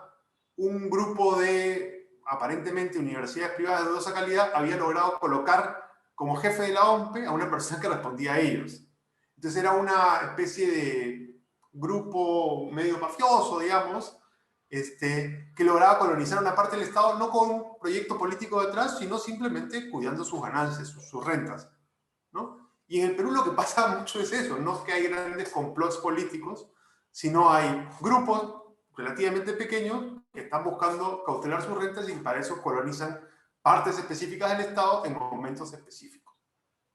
un grupo de aparentemente universidades privadas de dudosa calidad había logrado colocar como jefe de la OMPE a una persona que respondía a ellos. Entonces era una especie de grupo medio mafioso, digamos, que lograba colonizar una parte del Estado, no con un proyecto político detrás, sino simplemente cuidando sus ganancias, sus rentas, ¿no? Y en el Perú lo que pasa mucho es eso, no es que hay grandes complots políticos, sino hay grupos relativamente pequeños que están buscando cautelar sus rentas y para eso colonizan partes específicas del Estado en momentos específicos,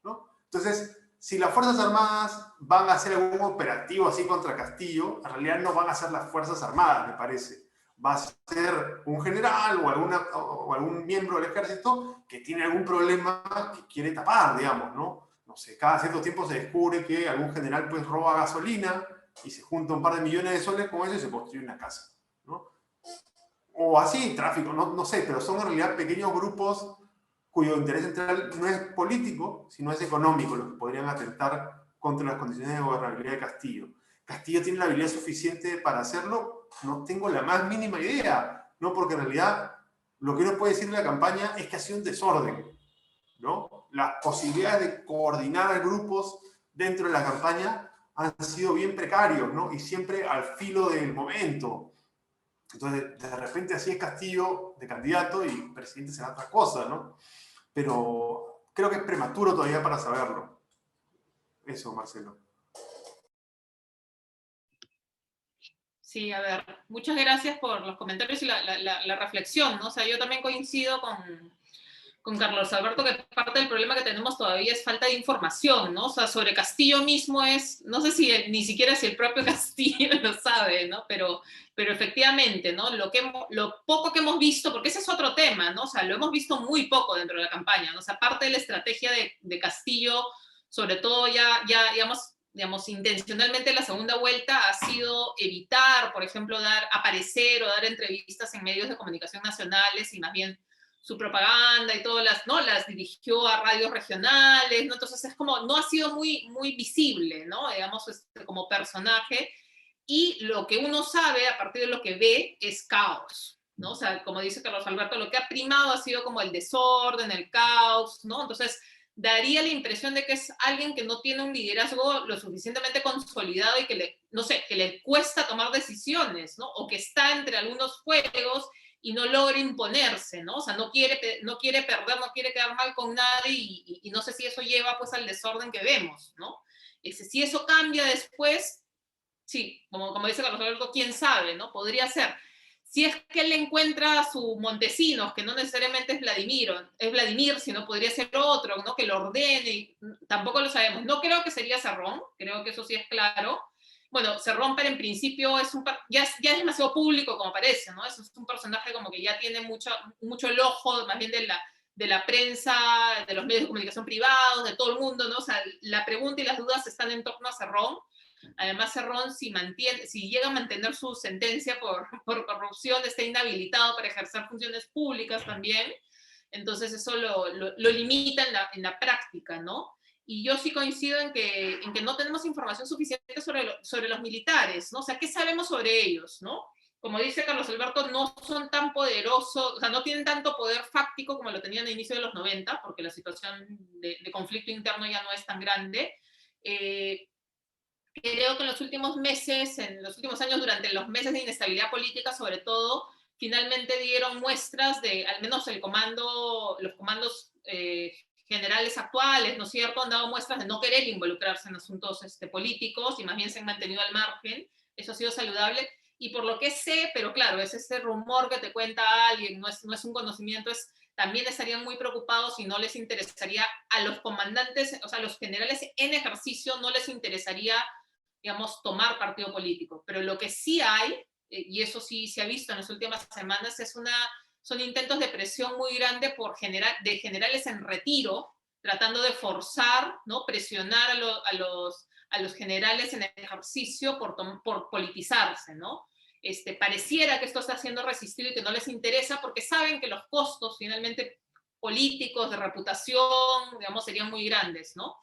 ¿no? Entonces, si las Fuerzas Armadas van a hacer algún operativo así contra Castillo, en realidad no van a ser las Fuerzas Armadas, me parece. Va a ser un general o algún miembro del ejército que tiene algún problema que quiere tapar, digamos, ¿no? No sé, cada cierto tiempo se descubre que algún general pues roba gasolina y se junta un par de millones de soles con eso y se construye una casa, ¿no? O así, tráfico, no sé, pero son en realidad pequeños grupos cuyo interés central no es político, sino es económico, los que podrían atentar contra las condiciones de gobernabilidad de Castillo. ¿Castillo tiene la habilidad suficiente para hacerlo? No tengo la más mínima idea, ¿no? Porque en realidad lo que uno puede decir de la campaña es que ha sido un desorden, ¿no? Las posibilidades de coordinar grupos dentro de la campaña han sido bien precarios, ¿no? Y siempre al filo del momento. Entonces, de repente así es Castillo de candidato y presidente será otra cosa, ¿no? Pero creo que es prematuro todavía para saberlo. Eso, Marcelo. Sí, a ver, muchas gracias por los comentarios y la reflexión, ¿no? O sea, yo también coincido con Carlos Alberto que parte del problema que tenemos todavía es falta de información, ¿no? O sea, sobre Castillo mismo es, no sé si ni siquiera si el propio Castillo lo sabe, ¿no? Pero efectivamente, ¿no? Lo poco que hemos visto, porque ese es otro tema, ¿no? O sea, lo hemos visto muy poco dentro de la campaña, ¿no? O sea, parte de la estrategia de Castillo, sobre todo ya digamos, intencionalmente la segunda vuelta ha sido evitar, por ejemplo, aparecer o dar entrevistas en medios de comunicación nacionales y más bien su propaganda y todas las dirigió a radios regionales, ¿no? Entonces es como, no ha sido muy visible, ¿no? Digamos, como personaje, y lo que uno sabe a partir de lo que ve es caos, ¿no? O sea, como dice Carlos Alberto, lo que ha primado ha sido como el desorden, el caos, ¿no? Entonces, daría la impresión de que es alguien que no tiene un liderazgo lo suficientemente consolidado y que no sé, que le cuesta tomar decisiones, ¿no? O que está entre algunos fuegos y no logra imponerse, ¿no? O sea, no quiere perder, no quiere quedar mal con nadie y no sé si eso lleva pues al desorden que vemos, ¿no? Si eso cambia después, sí, como dice Carlos Alberto, quién sabe, ¿no? Podría ser. Si es que él encuentra a su Montesinos, que no necesariamente es Vladimir, sino podría ser otro, ¿no? Que lo ordene, tampoco lo sabemos. No creo que sería Cerrón, creo que eso sí es claro. Bueno, Cerrón, pero en principio ya es demasiado público como parece, ¿no? Es un personaje como que ya tiene mucho el ojo, más bien de la prensa, de los medios de comunicación privados, de todo el mundo, ¿no? O sea, la pregunta y las dudas están en torno a Cerrón. Además, Cerrón, si llega a mantener su sentencia por corrupción, está inhabilitado para ejercer funciones públicas también. Entonces, eso lo limita en la práctica, ¿no? Y yo sí coincido en que no tenemos información suficiente sobre los militares, ¿no? O sea, ¿qué sabemos sobre ellos, no? Como dice Carlos Alberto, no son tan poderosos, o sea, no tienen tanto poder fáctico como lo tenían a inicio de los 90, porque la situación de conflicto interno ya no es tan grande. Creo que en los últimos meses, en los últimos años, durante los meses de inestabilidad política, sobre todo, finalmente dieron muestras de, al menos los comandos generales actuales, ¿no es cierto?, han dado muestras de no querer involucrarse en asuntos políticos y más bien se han mantenido al margen. Eso ha sido saludable. Y por lo que sé, pero claro, es ese rumor que te cuenta alguien, no es un conocimiento, también estarían muy preocupados y no les interesaría a los comandantes, o sea, a los generales en ejercicio no les interesaría, digamos, tomar partido político. Pero lo que sí hay, y eso sí se ha visto en las últimas semanas, son intentos de presión muy grande de generales en retiro, tratando de forzar, ¿no? Presionar a los generales en ejercicio por politizarse, ¿no? Pareciera que esto está siendo resistido y que no les interesa porque saben que los costos finalmente políticos, de reputación, digamos, serían muy grandes, ¿no?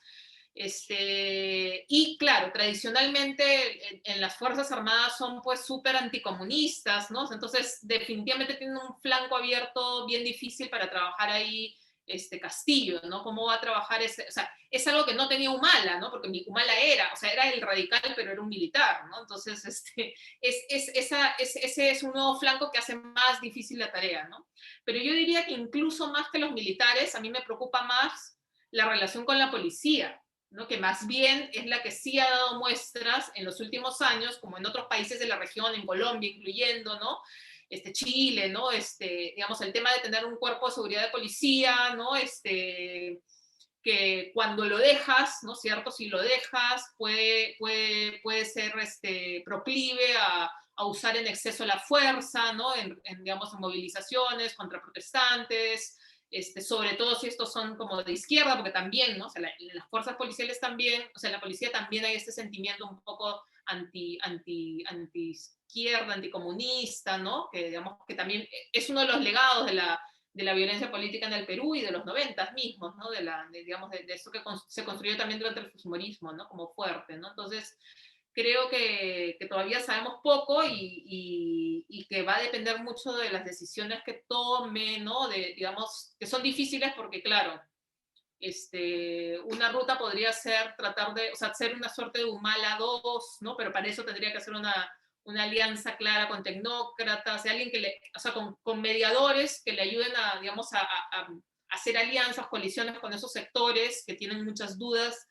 Y claro, tradicionalmente en las Fuerzas Armadas son pues súper anticomunistas, ¿no? Entonces definitivamente tienen un flanco abierto bien difícil para trabajar ahí Castillo, ¿no? ¿Cómo va a trabajar ese? O sea, es algo que no tenía Humala, ¿no? Porque Humala era, o sea, era el radical, pero era un militar, ¿no? Entonces, ese es un nuevo flanco que hace más difícil la tarea, ¿no? Pero yo diría que incluso más que los militares, a mí me preocupa más la relación con la policía, ¿no? Que más bien es la que sí ha dado muestras en los últimos años, como en otros países de la región, en Colombia incluyendo, ¿no? Chile, ¿no? Digamos, el tema de tener un cuerpo de seguridad de policía, ¿no? Que cuando lo dejas, ¿no es cierto? Si lo dejas, puede ser proclive a usar en exceso la fuerza, ¿no? Digamos, en movilizaciones contra protestantes, sobre todo si estos son como de izquierda, porque también, ¿no? O sea, las fuerzas policiales también, o sea, en la policía también hay este sentimiento un poco anti-izquierda, anticomunista, ¿no? Que digamos que también es uno de los legados de la violencia política en el Perú y de los 90 mismos, ¿no? Digamos, de esto que se construyó también durante el fujimorismo, ¿no? Como fuerte, ¿no? Entonces, creo que todavía sabemos poco y que va a depender mucho de las decisiones que tome, ¿no? Digamos, que son difíciles porque, claro, una ruta podría ser tratar de, o sea, hacer una suerte de Humala 2, ¿no? Pero para eso tendría que hacer una alianza clara con tecnócratas, alguien o sea, con mediadores que le ayuden a, digamos, a hacer alianzas, coaliciones con esos sectores que tienen muchas dudas,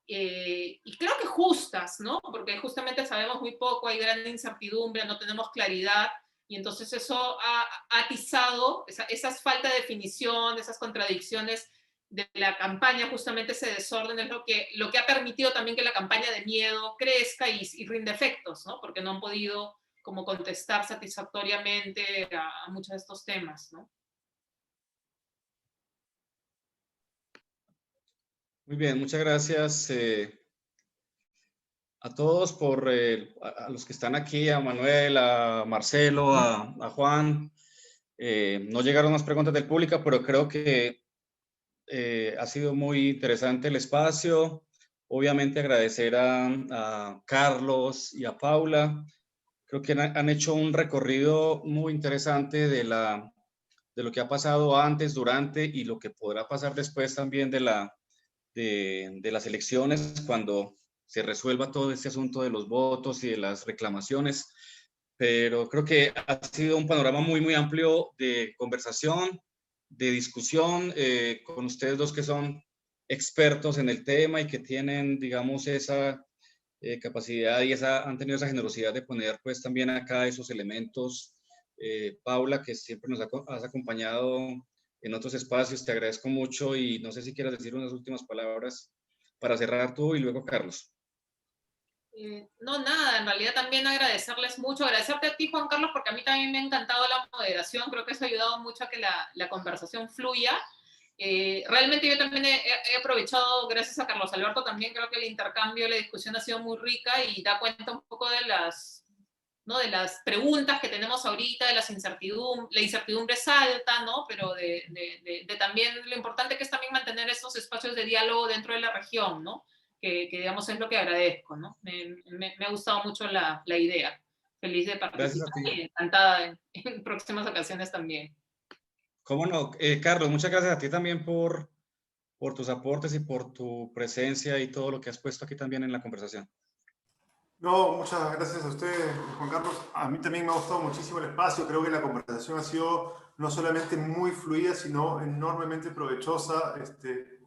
y creo que justas, ¿no? Porque justamente sabemos muy poco, hay gran incertidumbre, no tenemos claridad, y entonces eso ha atizado esas falta de definición, esas contradicciones de la campaña, justamente ese desorden es lo que ha permitido también que la campaña de miedo crezca y rinde efectos, ¿no? Porque no han podido como contestar satisfactoriamente a muchos de estos temas, ¿no? Muy bien, muchas gracias a todos a los que están aquí, a Manuel, a Marcelo, a Juan. No llegaron más preguntas del público, pero creo que ha sido muy interesante el espacio. Obviamente agradecer a Carlos y a Paula. Creo que han hecho un recorrido muy interesante de lo que ha pasado antes, durante y lo que podrá pasar después también de las elecciones, cuando se resuelva todo este asunto de los votos y de las reclamaciones. Pero creo que ha sido un panorama muy, muy amplio de conversación, de discusión, con ustedes dos que son expertos en el tema y que tienen, digamos, esa capacidad y han tenido esa generosidad de poner pues también acá esos elementos. Paula, que siempre nos has acompañado en otros espacios, te agradezco mucho y no sé si quieras decir unas últimas palabras para cerrar tú y luego Carlos. No, nada, en realidad también agradecerles mucho, agradecerte a ti, Juan Carlos, porque a mí también me ha encantado la moderación, creo que eso ha ayudado mucho a que la conversación fluya. Realmente yo también he aprovechado, gracias a Carlos Alberto también, creo que el intercambio, la discusión ha sido muy rica y da cuenta un poco de ¿no? de las preguntas que tenemos ahorita, de la incertidumbre es alta, ¿no? Pero de también lo importante que es también mantener estos espacios de diálogo dentro de la región, ¿no? Que digamos es lo que agradezco, ¿no? Me ha gustado mucho la idea. Feliz de participar y encantada en próximas ocasiones también. ¿Cómo no? Carlos, muchas gracias a ti también por tus aportes y por tu presencia y todo lo que has puesto aquí también en la conversación. No, muchas gracias a usted, Juan Carlos. A mí también me ha gustado muchísimo el espacio. Creo que la conversación ha sido no solamente muy fluida, sino enormemente provechosa,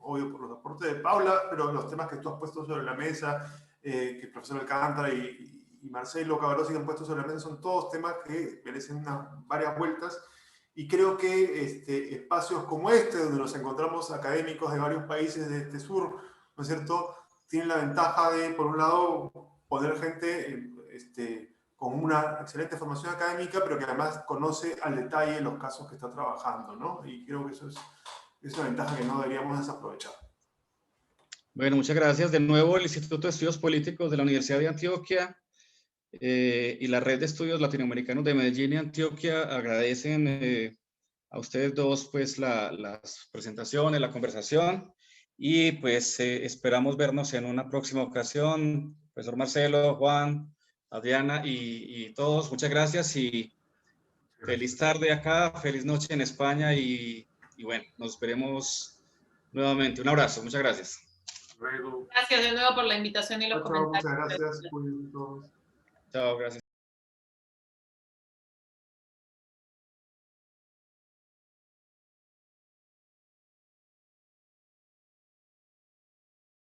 obvio por los aportes de Paula, pero los temas que tú has puesto sobre la mesa, que el profesor Alcántara y Marcelo Cavarossi han puesto sobre la mesa, son todos temas que merecen varias vueltas. Y creo que espacios como este, donde nos encontramos académicos de varios países de este sur, ¿no es cierto?, tienen la ventaja de, por un lado, poner gente con una excelente formación académica, pero que además conoce al detalle los casos que está trabajando, ¿no? Y creo que eso es una ventaja que no deberíamos desaprovechar. Bueno, muchas gracias. De nuevo, el Instituto de Estudios Políticos de la Universidad de Antioquia y la Red de Estudios Latinoamericanos de Medellín y Antioquia agradecen a ustedes dos pues las presentaciones, la conversación y pues esperamos vernos en una próxima ocasión. Profesor Marcelo, Juan, Adriana y todos, muchas gracias y feliz tarde acá, feliz noche en España y Y bueno, nos veremos nuevamente. Un abrazo, muchas gracias. Luego. Gracias de nuevo por la invitación y los Chao, comentarios. muchas gracias. Cuídense todos. Chao, gracias.